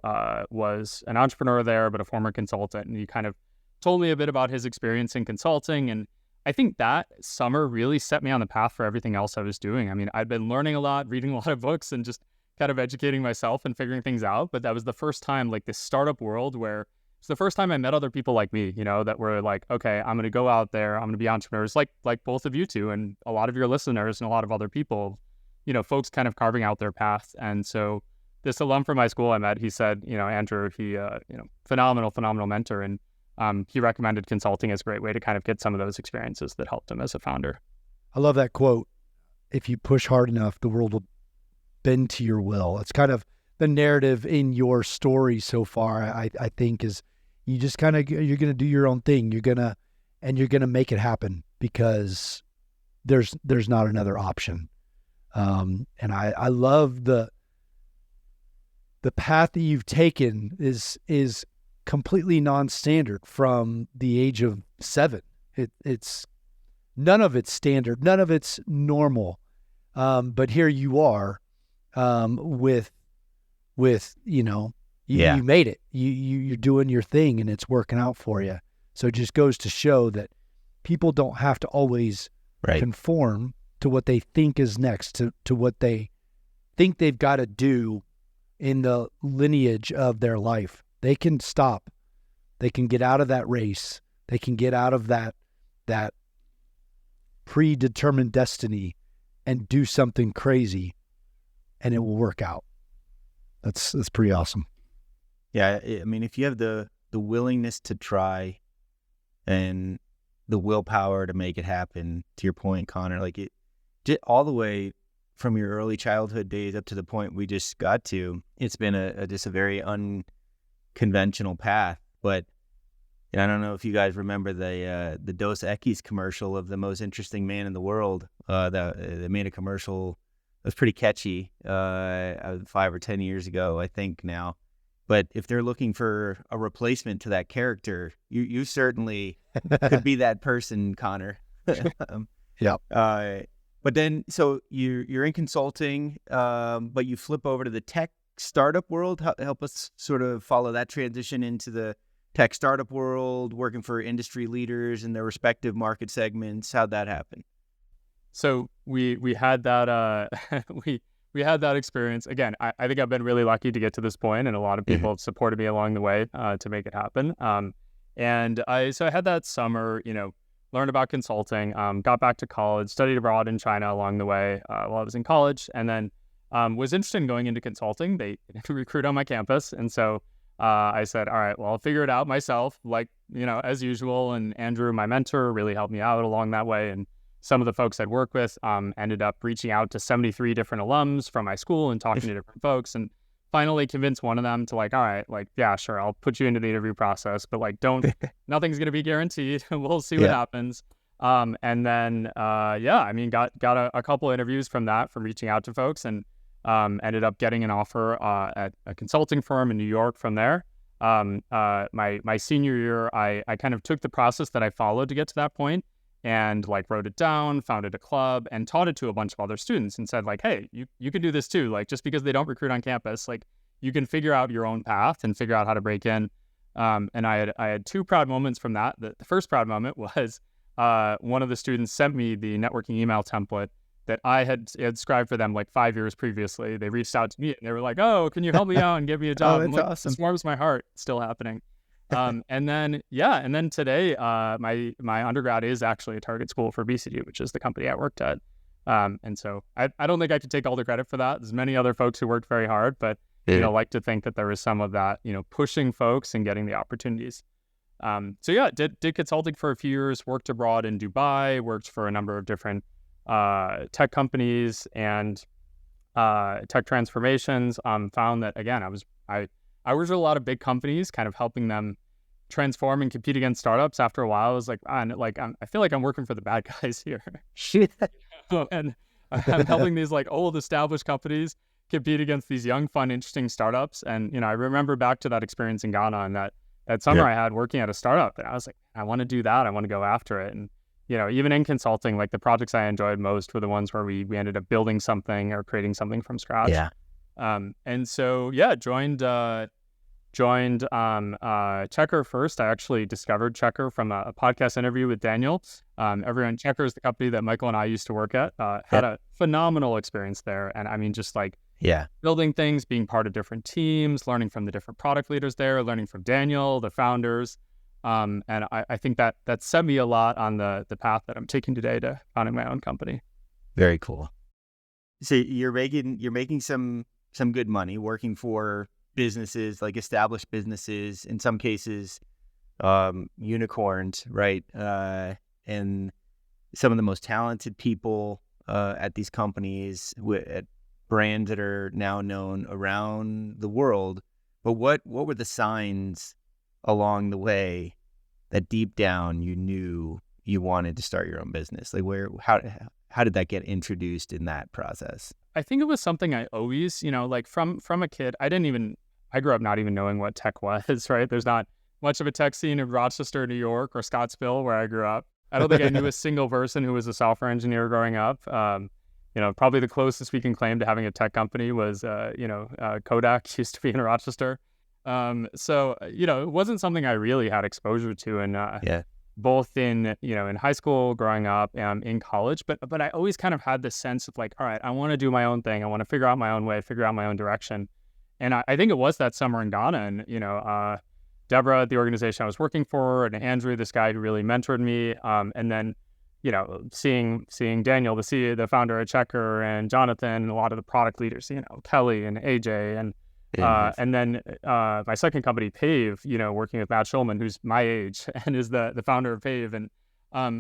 was an entrepreneur there, but a former consultant. And he kind of told me a bit about his experience in consulting. And I think that summer really set me on the path for everything else I was doing. I mean, I'd been learning a lot, reading a lot of books, and just kind of educating myself and figuring things out. But that was the first time, like, this startup world where it's the first time I met other people like me, you know, that were like, okay, I'm going to go out there, I'm going to be entrepreneurs, like both of you two and a lot of your listeners and a lot of other people, you know, folks kind of carving out their paths. And so this alum from my school I met, he said, you know, Andrew, he, phenomenal mentor. And he recommended consulting as a great way to kind of get some of those experiences that helped him as a founder. I love that quote. If you push hard enough, the world will bend to your will. It's kind of the narrative in your story so far, I think, is you just kind of, you're going to do your own thing. You're going to make it happen because there's not another option. And I love the path that you've taken is completely non-standard from the age of 7. It's none of it's standard, none of it's normal. But here you are, with, you know, you made it, you're doing your thing and it's working out for you. So it just goes to show that people don't have to always conform to what they think is next, to what they think they've got to do in the lineage of their life. They can stop. They can get out of that race. They can get out of that predetermined destiny and do something crazy, and it will work out. That's pretty awesome. Yeah, I mean, if you have the willingness to try and the willpower to make it happen, to your point, Conor, like it all the way from your early childhood days up to the point we just got to, it's been just a very unconventional path. But I don't know if you guys remember the Dos Equis commercial of the most interesting man in the world. They made a commercial that was pretty catchy 5 or 10 years ago, I think now. But if they're looking for a replacement to that character, you certainly could be that person, Conor. Yeah. But then, so you're in consulting, but you flip over to the tech startup world. Help us sort of follow that transition into the tech startup world, working for industry leaders in their respective market segments. How'd that happen? So we had that we had that experience. Again, I think I've been really lucky to get to this point, and a lot of people have supported me along the way to make it happen. And I had that summer, you know, learned about consulting, got back to college, studied abroad in China along the way while I was in college, and then was interested in going into consulting. They recruit on my campus, and so I said, all right, well, I'll figure it out myself, like, you know, as usual. And Andrew, my mentor, really helped me out along that way. And some of the folks I'd worked with ended up reaching out to 73 different alums from my school and talking to different folks, and finally convinced one of them to, like, all right, like, yeah, sure, I'll put you into the interview process, but like, nothing's going to be guaranteed. We'll see what happens. And then, I mean, got a couple interviews from reaching out to folks, and ended up getting an offer at a consulting firm in New York from there. My senior year, I kind of took the process that I followed to get to that point and like wrote it down, founded a club, and taught it to a bunch of other students and said, like, hey, you can do this too. Like, just because they don't recruit on campus, like, you can figure out your own path and figure out how to break in. And I had 2 proud moments from that. The first proud moment was one of the students sent me the networking email template that I had scribed for them like 5 years previously. They reached out to me and they were like, oh, can you help me out and give me a job? That's awesome. This warms my heart. It's still happening. And then today, my undergrad is actually a target school for BCG, which is the company I worked at. And so I don't think I could take all the credit for that. There's many other folks who worked very hard, but like to think that there was some of that, pushing folks and getting the opportunities. Did consulting for a few years, worked abroad in Dubai, worked for a number of different tech companies and tech transformations. Found that, again, I was with a lot of big companies, kind of helping them transform and compete against startups, after a while, I was like, I feel like I'm working for the bad guys here. Shit. And I'm helping these like old established companies compete against these young, fun, interesting startups. And, I remember back to that experience in Ghana and that summer I had working at a startup, and I was like, I want to do that. I want to go after it. And, even in consulting, like the projects I enjoyed most were the ones where we ended up building something or creating something from scratch. Yeah. And so, joined Checkr first. I actually discovered Checkr from a podcast interview with Daniel. Everyone, Checkr is the company that Michael and I used to work at. Had a phenomenal experience there. And I mean, just like building things, being part of different teams, learning from the different product leaders there, learning from Daniel, the founders. And I think that set me a lot on the path that I'm taking today to founding my own company. Very cool. So you're making some good money working for businesses, like established businesses, in some cases unicorns, right? And some of the most talented people at these companies, at brands that are now known around the world. But what were the signs along the way that deep down you knew you wanted to start your own business? Like how did that get introduced in that process? I think it was something I always, like from a kid, I grew up not even knowing what tech was, right? There's not much of a tech scene in Rochester, New York, or Scottsville, where I grew up. I don't think I knew a single person who was a software engineer growing up. Probably the closest we can claim to having a tech company was, Kodak used to be in Rochester. So, it wasn't something I really had exposure to. And both in high school, growing up, in college, but I always kind of had this sense of like, all right, I want to do my own thing. I want to figure out my own way, figure out my own direction. And I think it was that summer in Ghana, and Deborah, the organization I was working for, and Andrew, this guy who really mentored me, and then seeing Daniel, the CEO, the founder at Checkr, and Jonathan, and a lot of the product leaders, Kelly and AJ, and then my second company, Pave, working with Matt Schulman, who's my age and is the founder of Pave, and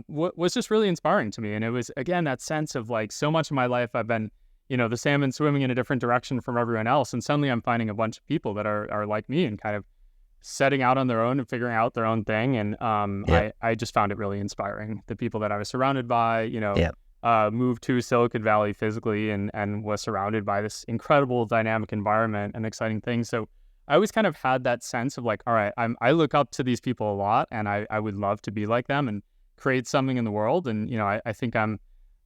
was just really inspiring to me. And it was, again, that sense of like, so much of my life I've been, the salmon swimming in a different direction from everyone else, and suddenly I'm finding a bunch of people that are like me and kind of setting out on their own and figuring out their own thing. And I just found it really inspiring. The people that I was surrounded by, moved to Silicon Valley physically and was surrounded by this incredible dynamic environment and exciting things. So I always kind of had that sense of like, all right, I look up to these people a lot, and I would love to be like them and create something in the world. And, I think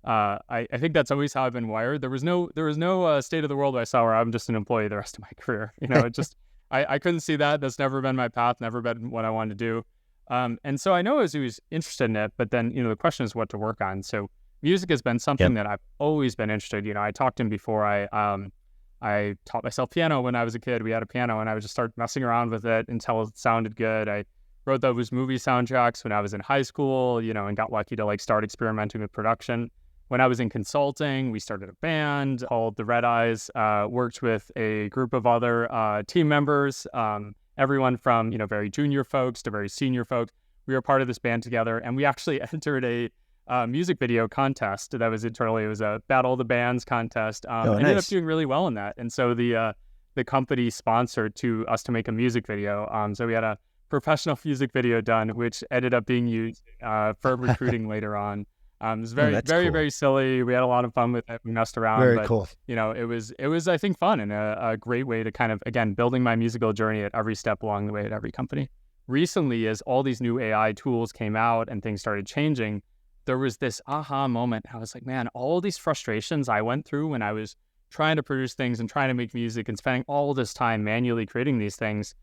I think that's always how I've been wired. There was no state of the world I saw where I'm just an employee the rest of my career. It just, I couldn't see that. That's never been my path, never been what I wanted to do. And so I know I was always interested in it, but then, the question is what to work on. So music has been something that I've always been interested in. I talked to him before. I taught myself piano when I was a kid. We had a piano, and I would just start messing around with it until it sounded good. I wrote those movie soundtracks when I was in high school, and got lucky to like start experimenting with production. When I was in consulting, we started a band called the Red Eyes, worked with a group of other team members, everyone from, very junior folks to very senior folks. We were part of this band together, and we actually entered a music video contest that was internally. It was a Battle of the Bands contest. Ended up doing really well in that. And so the company sponsored us to make a music video. So we had a professional music video done, which ended up being used for recruiting later on. It was very cool. Very silly. We had a lot of fun with it. We messed around. Very cool. It was I think fun and a great way to kind of, again, building my musical journey at every step along the way at every company. Recently, as all these new AI tools came out and things started changing, there was this aha moment. I was like, man, all these frustrations I went through when I was trying to produce things and trying to make music and spending all this time manually creating these things,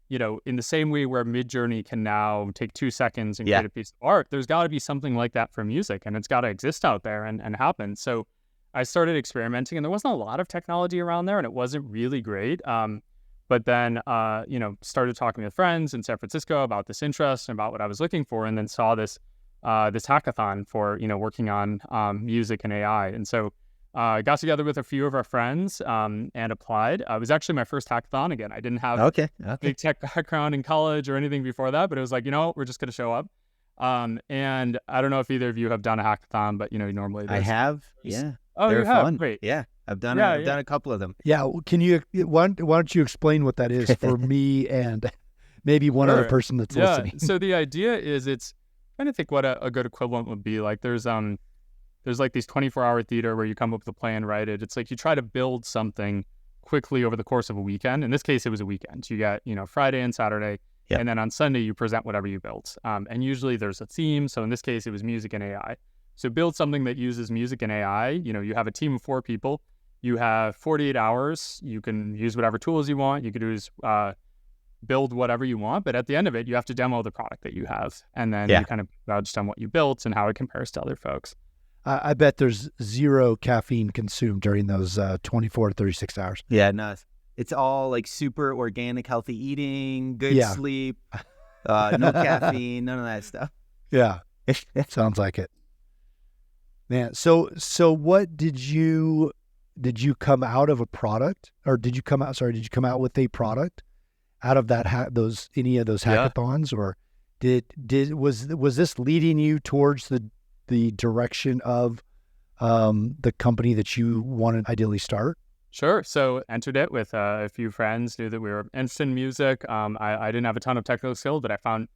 in the same way where Midjourney can now take 2 seconds and create a piece of art, there's got to be something like that for music, and it's got to exist out there and happen. So I started experimenting, and there wasn't a lot of technology around there, and it wasn't really great. But then, started talking with friends in San Francisco about this interest and about what I was looking for, and then saw this hackathon for, working on music and AI. And so I got together with a few of our friends and applied. It was actually my first hackathon. Again, I didn't have a big tech background in college or anything before that, but it was like, we're just going to show up. And I don't know if either of you have done a hackathon, but, normally I have. Yeah. Oh, They're you have? fun. Great. Yeah. I've done a couple of them. Yeah. Can you, why don't you explain what that is for me and maybe one other Sure. person that's Yeah. listening. So the idea is it's trying to think what a good equivalent would be. Like there's like these 24-hour theater where you come up with a plan, write it. It's like you try to build something quickly over the course of a weekend. In this case, it was a weekend. You got, Friday and Saturday. Yep. And then on Sunday, you present whatever you built. And usually there's a theme. So in this case, it was music and AI. So build something that uses music and AI. You have a team of 4 people. You have 48 hours. You can use whatever tools you want. You could use build whatever you want. But at the end of it, you have to demo the product that you have. And then you kind of vouched on what you built and how it compares to other folks. I bet there's 0 caffeine consumed during those 24 to 36 hours. Yeah, no, it's all like super organic, healthy eating, good sleep, no caffeine, none of that stuff. Yeah, sounds like it, man. So what did you come out of a product, or did you come out with a product out of that any of those hackathons, or was this leading you towards the direction of the company that you wanted to ideally start? Sure. So entered it with a few friends, knew that we were interested in music. I didn't have a ton of technical skills, but I found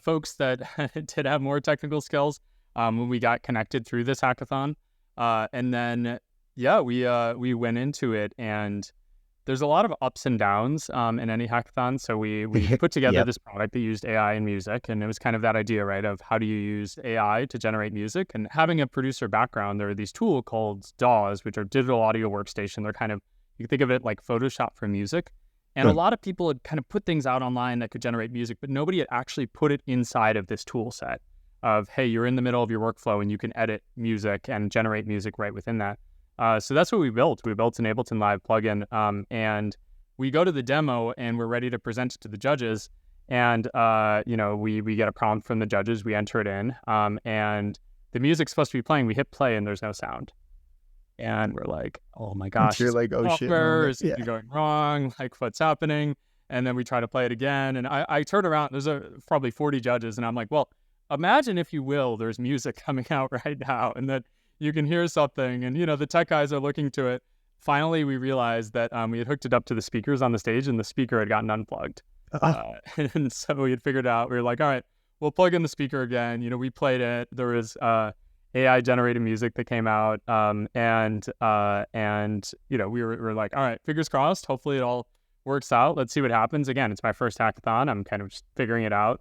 folks that did have more technical skills when we got connected through this hackathon. And then, we went into it, and there's a lot of ups and downs in any hackathon. So we put together this product that used AI and music, and it was kind of that idea, right, of how do you use AI to generate music? And having a producer background, there are these tools called DAWs, which are digital audio workstation. They're kind of, you can think of it like Photoshop for music. And a lot of people had kind of put things out online that could generate music, but nobody had actually put it inside of this tool set of, hey, you're in the middle of your workflow and you can edit music and generate music right within that. So that's what we built. We built an Ableton Live plugin, and we go to the demo and we're ready to present it to the judges. And, we get a prompt from the judges, we enter it in, and the music's supposed to be playing. We hit play and there's no sound. And we're like, oh my gosh, you're like, oh shit, is it going wrong? Like, what's happening? And then we try to play it again. And I turn around, there's probably 40 judges. And I'm like, well, imagine if you will, there's music coming out right now and that you can hear something, and the tech guys are looking to it. Finally, we realized that we had hooked it up to the speakers on the stage, and the speaker had gotten unplugged. And so we had figured out, we were like, all right, we'll plug in the speaker again. We played it. There was AI generated music that came out, and we were like, all right, fingers crossed. Hopefully it all works out. Let's see what happens. Again, it's my first hackathon. I'm kind of just figuring it out.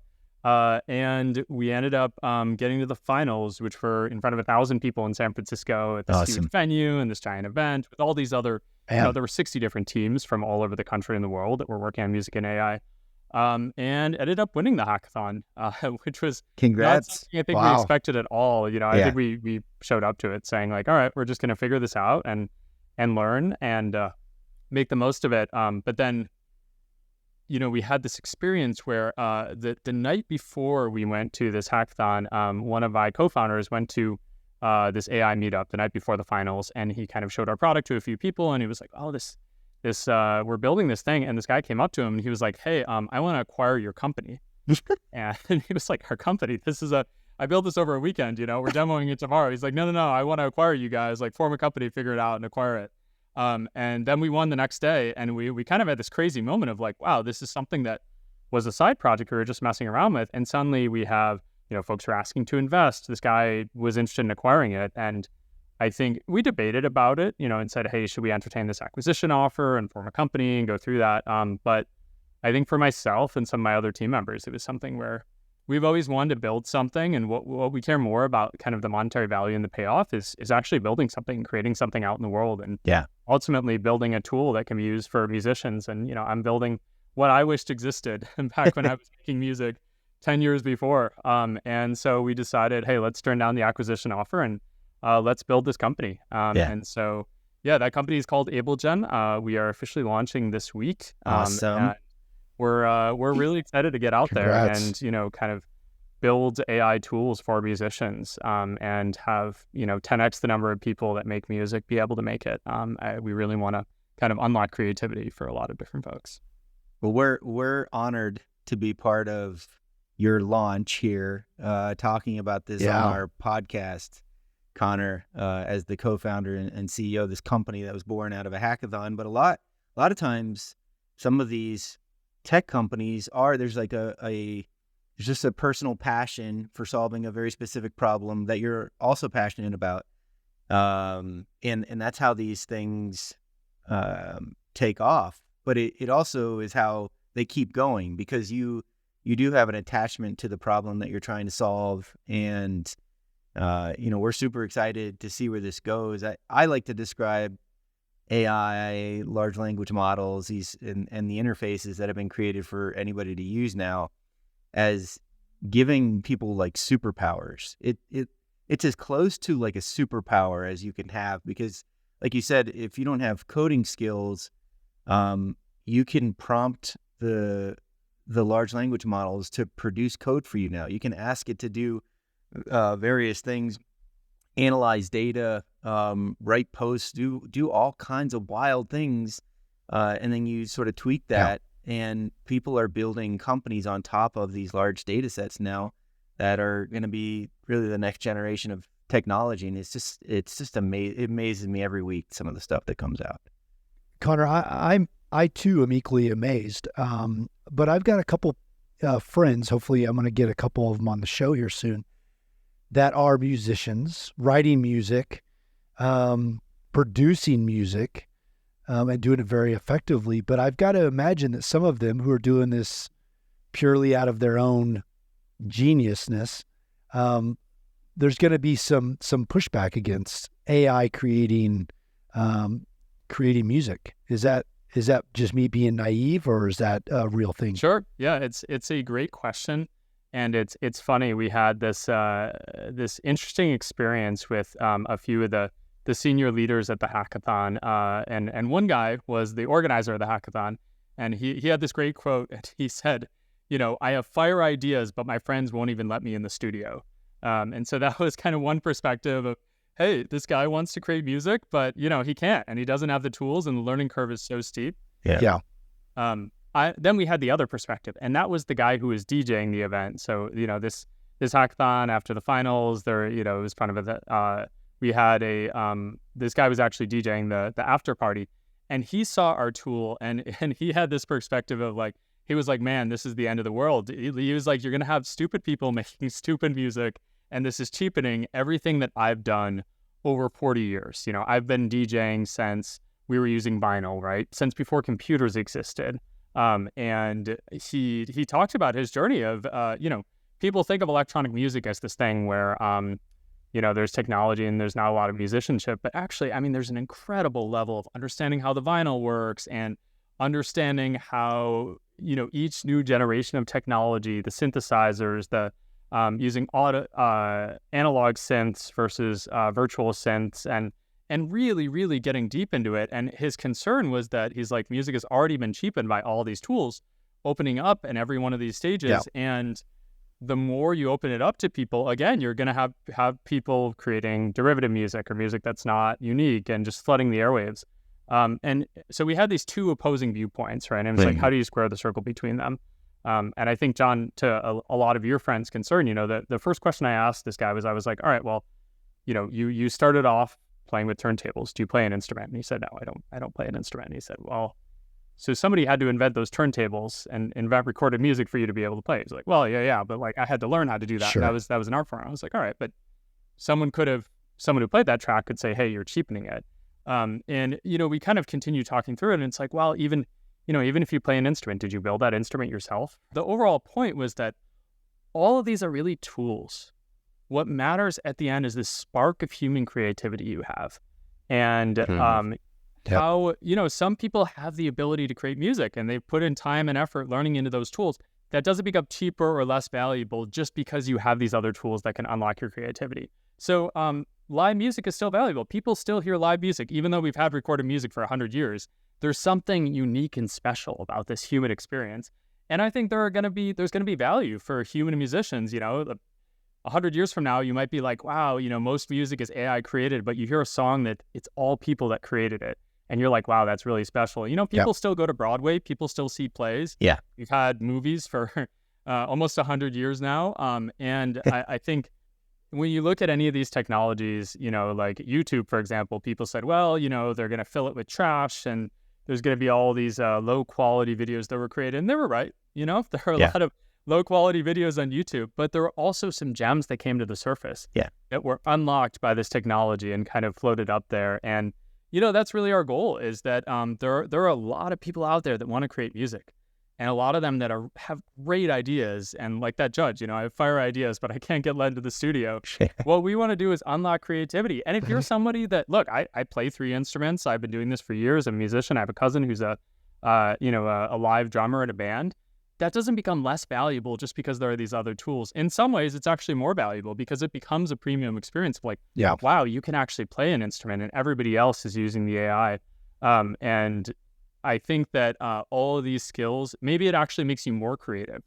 And we ended up getting to the finals, which were in front of 1,000 people in San Francisco at this huge venue and this giant event with all these other, there were 60 different teams from all over the country and the world that were working on music and AI, and ended up winning the hackathon, which was congrats. Not something I think we expected at all. I think we showed up to it saying like, all right, we're just going to figure this out and learn and make the most of it. But then, we had this experience where the night before we went to this hackathon, one of my co-founders went to this AI meetup the night before the finals, and he kind of showed our product to a few people, and he was like, oh, this we're building this thing. And this guy came up to him and he was like, hey, I want to acquire your company. And he was like, our company? I built this over a weekend, we're demoing it tomorrow. He's like, no, I want to acquire you guys, like form a company, figure it out and acquire it. And then we won the next day, and we kind of had this crazy moment of like, wow, this is something that was a side project we were just messing around with. And suddenly we have, folks who are asking to invest. This guy was interested in acquiring it. And I think we debated about it, and said, hey, should we entertain this acquisition offer and form a company and go through that? But I think for myself and some of my other team members, it was something where we've always wanted to build something, and what we care more about kind of the monetary value and the payoff is actually building something, creating something out in the world, and ultimately building a tool that can be used for musicians. And, I'm building what I wished existed back when I was making music 10 years before. And so we decided, hey, let's turn down the acquisition offer and let's build this company. And so, that company is called AbleGen. We are officially launching this week. Awesome. We're really excited to get out Congrats. there and kind of build AI tools for musicians and have 10x the number of people that make music be able to make it. We really want to kind of unlock creativity for a lot of different folks. Well, we're honored to be part of your launch here, talking about this on our podcast, Conor, as the co-founder and CEO of this company that was born out of a hackathon. But a lot of times, some of these tech companies there's like there's just a personal passion for solving a very specific problem that you're also passionate about. And that's how these things take off. But it also is how they keep going, because you do have an attachment to the problem that you're trying to solve. And, we're super excited to see where this goes. I like to describe AI, large language models, and the interfaces that have been created for anybody to use now as giving people like superpowers. It's as close to like a superpower as you can have, because like you said, if you don't have coding skills, you can prompt the large language models to produce code for you now. You can ask it to do various things, analyze data, write posts, do all kinds of wild things, and then you sort of tweak that. Yeah. And people are building companies on top of these large data sets now that are going to be really the next generation of technology. And it's just amazing. It amazes me every week, some of the stuff that comes out. Conor, I too am equally amazed. But I've got a couple friends, hopefully I'm going to get a couple of them on the show here soon, that are musicians, writing music, producing music, and doing it very effectively. But I've got to imagine that some of them who are doing this purely out of their own geniusness, there's going to be some pushback against AI creating music. Is that just me being naive, or is that a real thing? Sure. Yeah, it's a great question, and it's funny. We had this interesting experience with a few of the senior leaders at the hackathon, and one guy was the organizer of the hackathon, and he had this great quote, and he said, I have fire ideas, but my friends won't even let me in the studio. And so that was kind of one perspective of, hey, this guy wants to create music, but he can't, and he doesn't have the tools, and the learning curve is so steep. Yeah. Then we had the other perspective, and that was the guy who was DJing the event. So this hackathon after the finals, it was kind of we had this guy was actually DJing the after party, and he saw our tool, and he had this perspective of like, he was like, man, this is the end of the world. He was like, you're gonna have stupid people making stupid music, and this is cheapening everything that I've done over 40 years. I've been DJing since we were using vinyl, right? Since before computers existed. And he talked about his journey of, people think of electronic music as this thing where, there's technology and there's not a lot of musicianship, but actually, there's an incredible level of understanding how the vinyl works and understanding how, each new generation of technology, the synthesizers, the using analog synths versus virtual synths, and really, really getting deep into it. And his concern was that he's like, music has already been cheapened by all these tools opening up in every one of these stages. Yeah. And the more you open it up to people, again, you're going to have people creating derivative music or music that's not unique and just flooding the airwaves. And so we had these two opposing viewpoints, right? And it was like, how do you square the circle between them? And I think, John, to a lot of your friends' concern, the first question I asked this guy was, I was like, all right, well, you started off playing with turntables. Do you play an instrument? And he said, no, I don't play an instrument. And he said, well, so somebody had to invent those turntables and invent recorded music for you to be able to play. He's like, well, yeah, but like I had to learn how to do that. Sure. And that was an art form. I was like, all right, but someone who played that track could say, hey, you're cheapening it. And we kind of continue talking through it, and it's like, well, even if you play an instrument, did you build that instrument yourself? The overall point was that all of these are really tools. What matters at the end is this spark of human creativity you have. And how, some people have the ability to create music, and they've put in time and effort learning into those tools. That doesn't become cheaper or less valuable just because you have these other tools that can unlock your creativity. So live music is still valuable. People still hear live music, even though we've had recorded music for 100 years. There's something unique and special about this human experience. And I think there's going to be value for human musicians. 100 years from now, you might be like, wow, most music is AI created, but you hear a song that it's all people that created it. And you're like, wow, that's really special. People still go to Broadway. People still see plays. Yeah. We've had movies for almost 100 years now. And I think when you look at any of these technologies, like YouTube, for example, people said, well, they're going to fill it with trash and there's going to be all these low quality videos that were created. And they were right. There are a lot of low quality videos on YouTube, but there were also some gems that came to the surface that were unlocked by this technology and kind of floated up there. And, that's really our goal, is that there are a lot of people out there that want to create music, and a lot of them that have great ideas. And like that judge, I have fire ideas, but I can't get led to the studio. What we want to do is unlock creativity. And if you're somebody that, look, I play 3 instruments. I've been doing this for years. I'm a musician. I have a cousin who's a live drummer in a band. That doesn't become less valuable just because there are these other tools. In some ways, it's actually more valuable because it becomes a premium experience. Like, wow, you can actually play an instrument and everybody else is using the AI. And I think that all of these skills, maybe it actually makes you more creative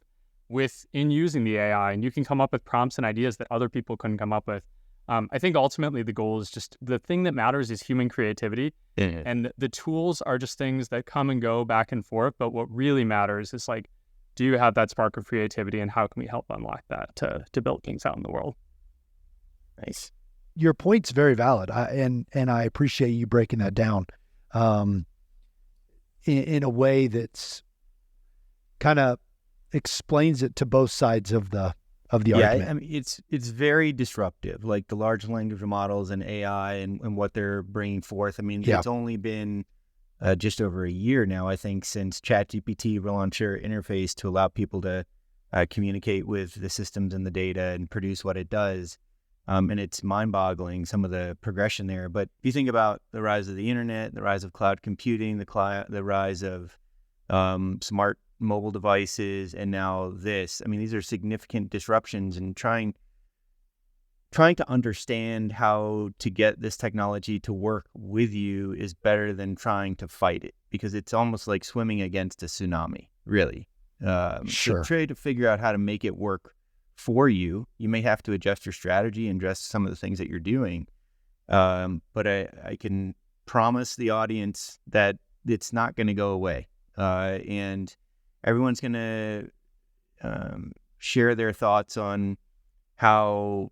in using the AI, and you can come up with prompts and ideas that other people couldn't come up with. I think ultimately the goal is just, the thing that matters is human creativity. And the tools are just things that come and go back and forth. But what really matters is, like, do you have that spark of creativity, and how can we help unlock that to build things out in the world? Nice. Your point's very valid, and I appreciate you breaking that down in a way that's kind of explains it to both sides of the argument. I mean, it's very disruptive, like the large language models and AI and what they're bringing forth. I mean, it's only been just over a year now, I think, since ChatGPT launched their interface to allow people to communicate with the systems and the data and produce what it does. And it's mind-boggling, some of the progression there. But if you think about the rise of the internet, the rise of cloud computing, the rise of smart mobile devices, and now this, I mean, these are significant disruptions. And trying to understand how to get this technology to work with you is better than trying to fight it, because it's almost like swimming against a tsunami, really. So try to figure out how to make it work for you. You may have to adjust your strategy and adjust some of the things that you're doing. But I can promise the audience that it's not going to go away. And everyone's going to share their thoughts on how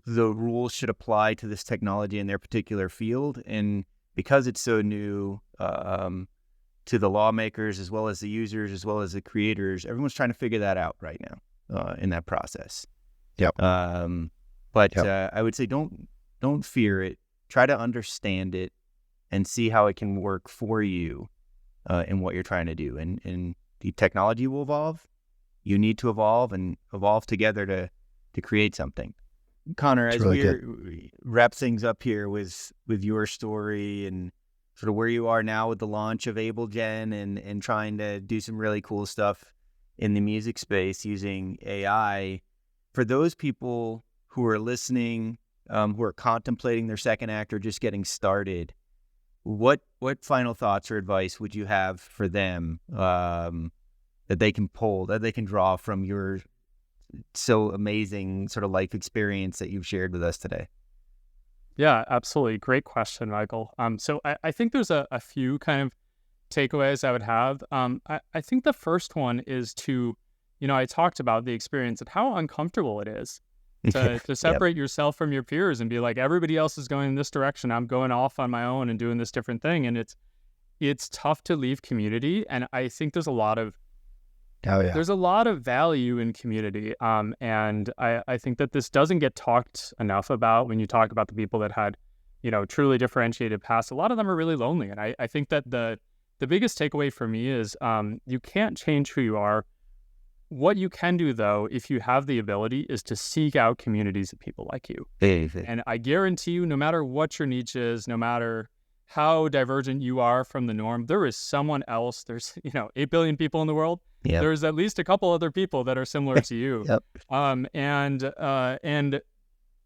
the rules should apply to this technology in their particular field. And because it's so new to the lawmakers, as well as the users, as well as the creators, everyone's trying to figure that out right now in that process. I would say don't fear it. Try to understand it and see how it can work for you in what you're trying to do. And the technology will evolve. You need to evolve and evolve together to create something. Conor, as we wrap things up here with your story and sort of where you are now with the launch of AbleGen and trying to do some really cool stuff in the music space using AI, for those people who are listening, who are contemplating their second act or just getting started, what final thoughts or advice would you have for them that they can pull, that they can draw from your so amazing sort of life experience that you've shared with us today? Yeah, absolutely. Great question, Michael. So I think there's a few kind of takeaways I would have. I think the first one is to, I talked about the experience of how uncomfortable it is to separate yourself from your peers and be like, everybody else is going in this direction. I'm going off on my own and doing this different thing. And it's tough to leave community. And I think there's a lot of value in community. And I think that this doesn't get talked enough about when you talk about the people that had, truly differentiated paths. A lot of them are really lonely. And I think that the biggest takeaway for me is you can't change who you are. What you can do, though, if you have the ability, is to seek out communities of people like you. And I guarantee you, no matter what your niche is, no matter how divergent you are from the norm, there is someone else. There's, 8 billion people in the world. Yep. There's at least a couple other people that are similar to you. And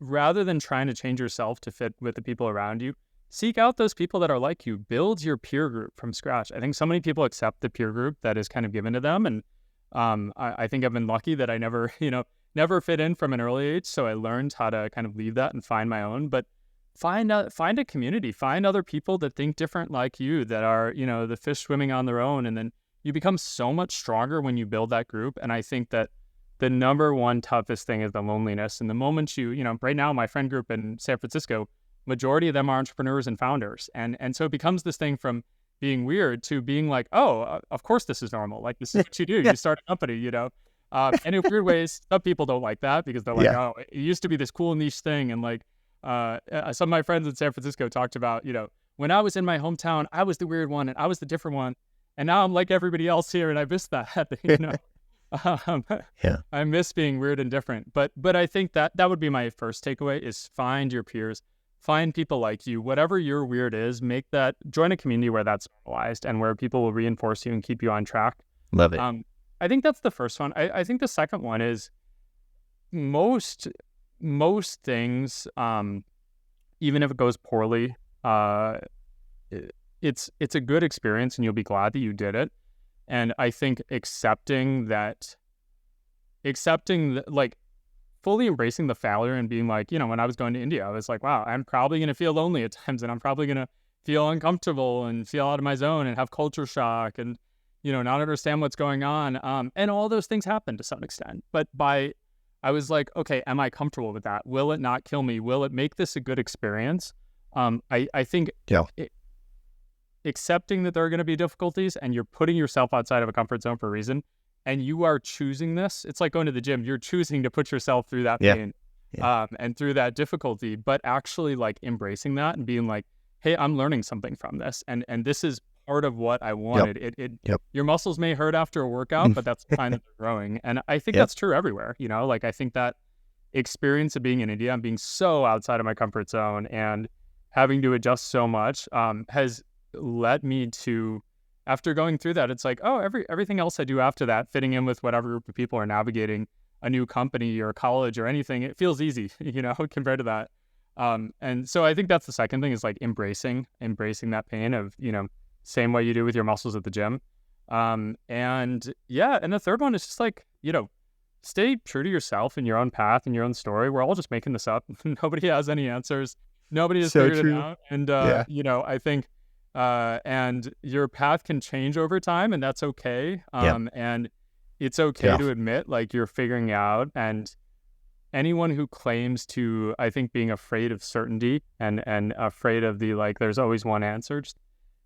rather than trying to change yourself to fit with the people around you, seek out those people that are like you. Build your peer group from scratch. I think so many people accept the peer group that is kind of given to them. And I think I've been lucky that I never fit in from an early age. So I learned how to kind of leave that and find my own. But find a community, find other people that think different like you, that are, the fish swimming on their own. And then you become so much stronger when you build that group. And I think that the number one toughest thing is the loneliness. And the moment right now, my friend group in San Francisco, majority of them are entrepreneurs and founders. And so it becomes this thing from being weird to being like, oh, of course this is normal. Like, this is what you do. You start a company, you know? And in weird ways, some people don't like that because they're like, oh, it used to be this cool niche thing. And like, some of my friends in San Francisco talked about, you know, when I was in my hometown, I was the weird one and I was the different one. And now I'm like everybody else here, and I miss that, you know? I miss being weird and different. But I think that would be my first takeaway is find your peers, find people like you, whatever your weird is, join a community where that's normalized and where people will reinforce you and keep you on track. Love it. I think that's the first one. I think the second one is most things, even if it goes poorly, it's a good experience and you'll be glad that you did it. And I think accepting like fully embracing the failure and being like, you know, when I was going to India, I was like, wow, I'm probably going to feel lonely at times and I'm probably going to feel uncomfortable and feel out of my zone and have culture shock and, you know, not understand what's going on. And all those things happen to some extent. But I was like, okay, am I comfortable with that? Will it not kill me? Will it make this a good experience? I think accepting that there are going to be difficulties and you're putting yourself outside of a comfort zone for a reason and you are choosing this. It's like going to the gym. You're choosing to put yourself through that pain and through that difficulty, but actually like embracing that and being like, hey, I'm learning something from this. And this is part of what I wanted. Your muscles may hurt after a workout, but that's the sign that they're growing. And I think that's true everywhere. You know, like I think that experience of being in India and being so outside of my comfort zone and having to adjust so much has led me to, after going through that, it's like, oh, everything else I do after that, fitting in with whatever group of people are navigating a new company or college or anything, it feels easy, you know, compared to that. And so I think that's the second thing is like embracing that pain of, you know, same way you do with your muscles at the gym. And the third one is just like, you know, stay true to yourself and your own path and your own story. We're all just making this up. Nobody has any answers. Nobody has figured it out. And, you know, I think, and your path can change over time and that's okay. And it's okay to admit like you're figuring out, and anyone who claims to, I think, being afraid of certainty and afraid of the, like, there's always one answer, just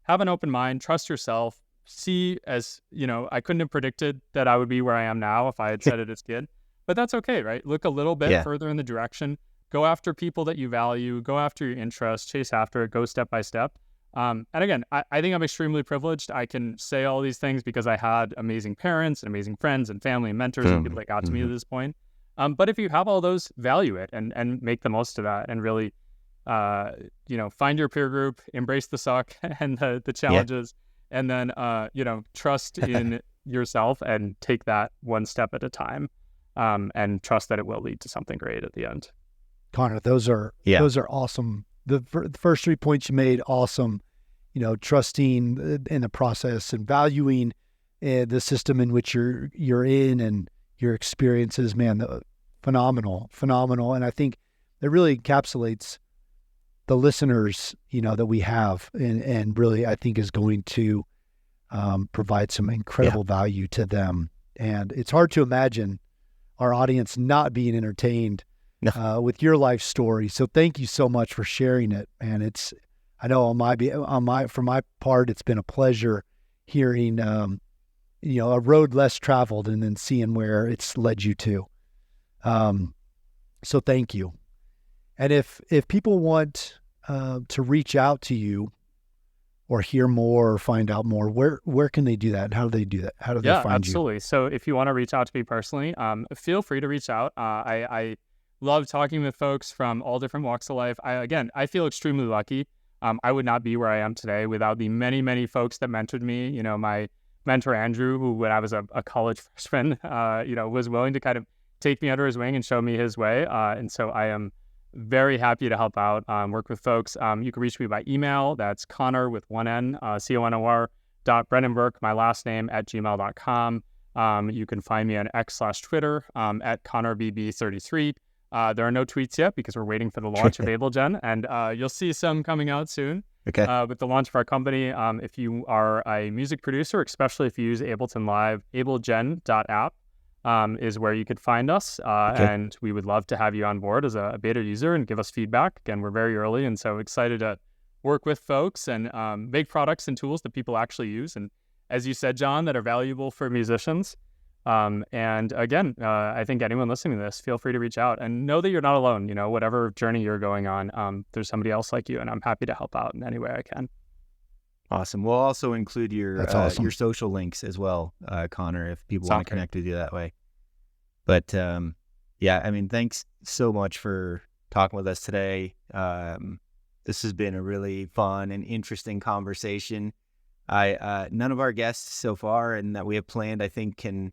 have an open mind, trust yourself, see, as, you know, I couldn't have predicted that I would be where I am now if I had said it as a kid, but that's okay, right? Look a little bit further in the direction, go after people that you value, go after your interests, chase after it, go step by step. And again, I think I'm extremely privileged. I can say all these things because I had amazing parents and amazing friends and family and mentors and people that got to me to this point. But if you have all those, value it and make the most of that and really, you know, find your peer group, embrace the suck and the challenges, and then, you know, trust in yourself and take that one step at a time, and trust that it will lead to something great at the end. Conor, those are awesome. The first 3 points you made, awesome. You know, trusting in the process and valuing the system in which you're in and your experiences, man, phenomenal. And I think it really encapsulates the listeners, you know, that we have, and really I think is going to provide some incredible value to them. And it's hard to imagine our audience not being entertained with your life story. So thank you so much for sharing it. And I know for my part, it's been a pleasure hearing, you know, a road less traveled and then seeing where it's led you to. So thank you. And if people want to reach out to you or hear more or find out more, where can they do that? How do they do that? How do they find absolutely. you? So if you want to reach out to me personally, feel free to reach out. I love talking with folks from all different walks of life. I feel extremely lucky. I would not be where I am today without the many, many folks that mentored me. You know, my mentor, Andrew, who when I was a college freshman, you know, was willing to kind of take me under his wing and show me his way. And so I am very happy to help out, work with folks. You can reach me by email. That's Conor with one N, CONOR.Brennan-Burke, my last name, @gmail.com. You can find me on X/Twitter at ConorBB33. There are no tweets yet because we're waiting for the launch of AbleGen, and you'll see some coming out soon. Okay. With the launch of our company, if you are a music producer, especially if you use Ableton Live, ablegen.app is where you could find us, and we would love to have you on board as a beta user and give us feedback. Again, we're very early, and so excited to work with folks and make products and tools that people actually use. And as you said, John, that are valuable for musicians. And again, I think anyone listening to this, feel free to reach out and know that you're not alone. Whatever journey you're going on, there's somebody else like you, and I'm happy to help out in any way I can. Awesome. We'll also include your awesome. Your social links as well, Connor, if people want to connect with you that way. But thanks so much for talking with us today. This has been a really fun and interesting conversation. None of our guests so far and that we have planned, I think, can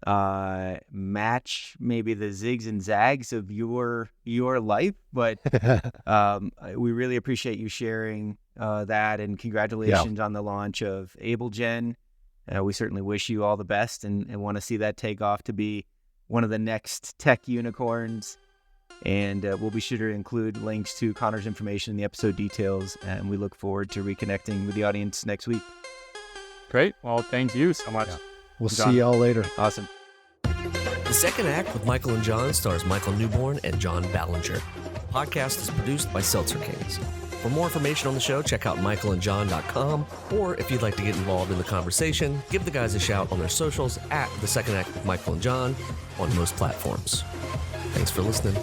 match maybe the zigs and zags of your life, but we really appreciate you sharing that, and congratulations on the launch of AbleGen. We certainly wish you all the best and want to see that take off to be one of the next tech unicorns. And we'll be sure to include links to Connor's information in the episode details, and we look forward to reconnecting with the audience next week. Great. Well, thank you so much. Yeah. We'll see y'all later. Awesome. The Second Act with Michael and John stars Michael Newborn and John Ballenger. The podcast is produced by Seltzer Kings. For more information on the show, check out michaelandjohn.com, or if you'd like to get involved in the conversation, give the guys a shout on their socials at The Second Act with Michael and John on most platforms. Thanks for listening.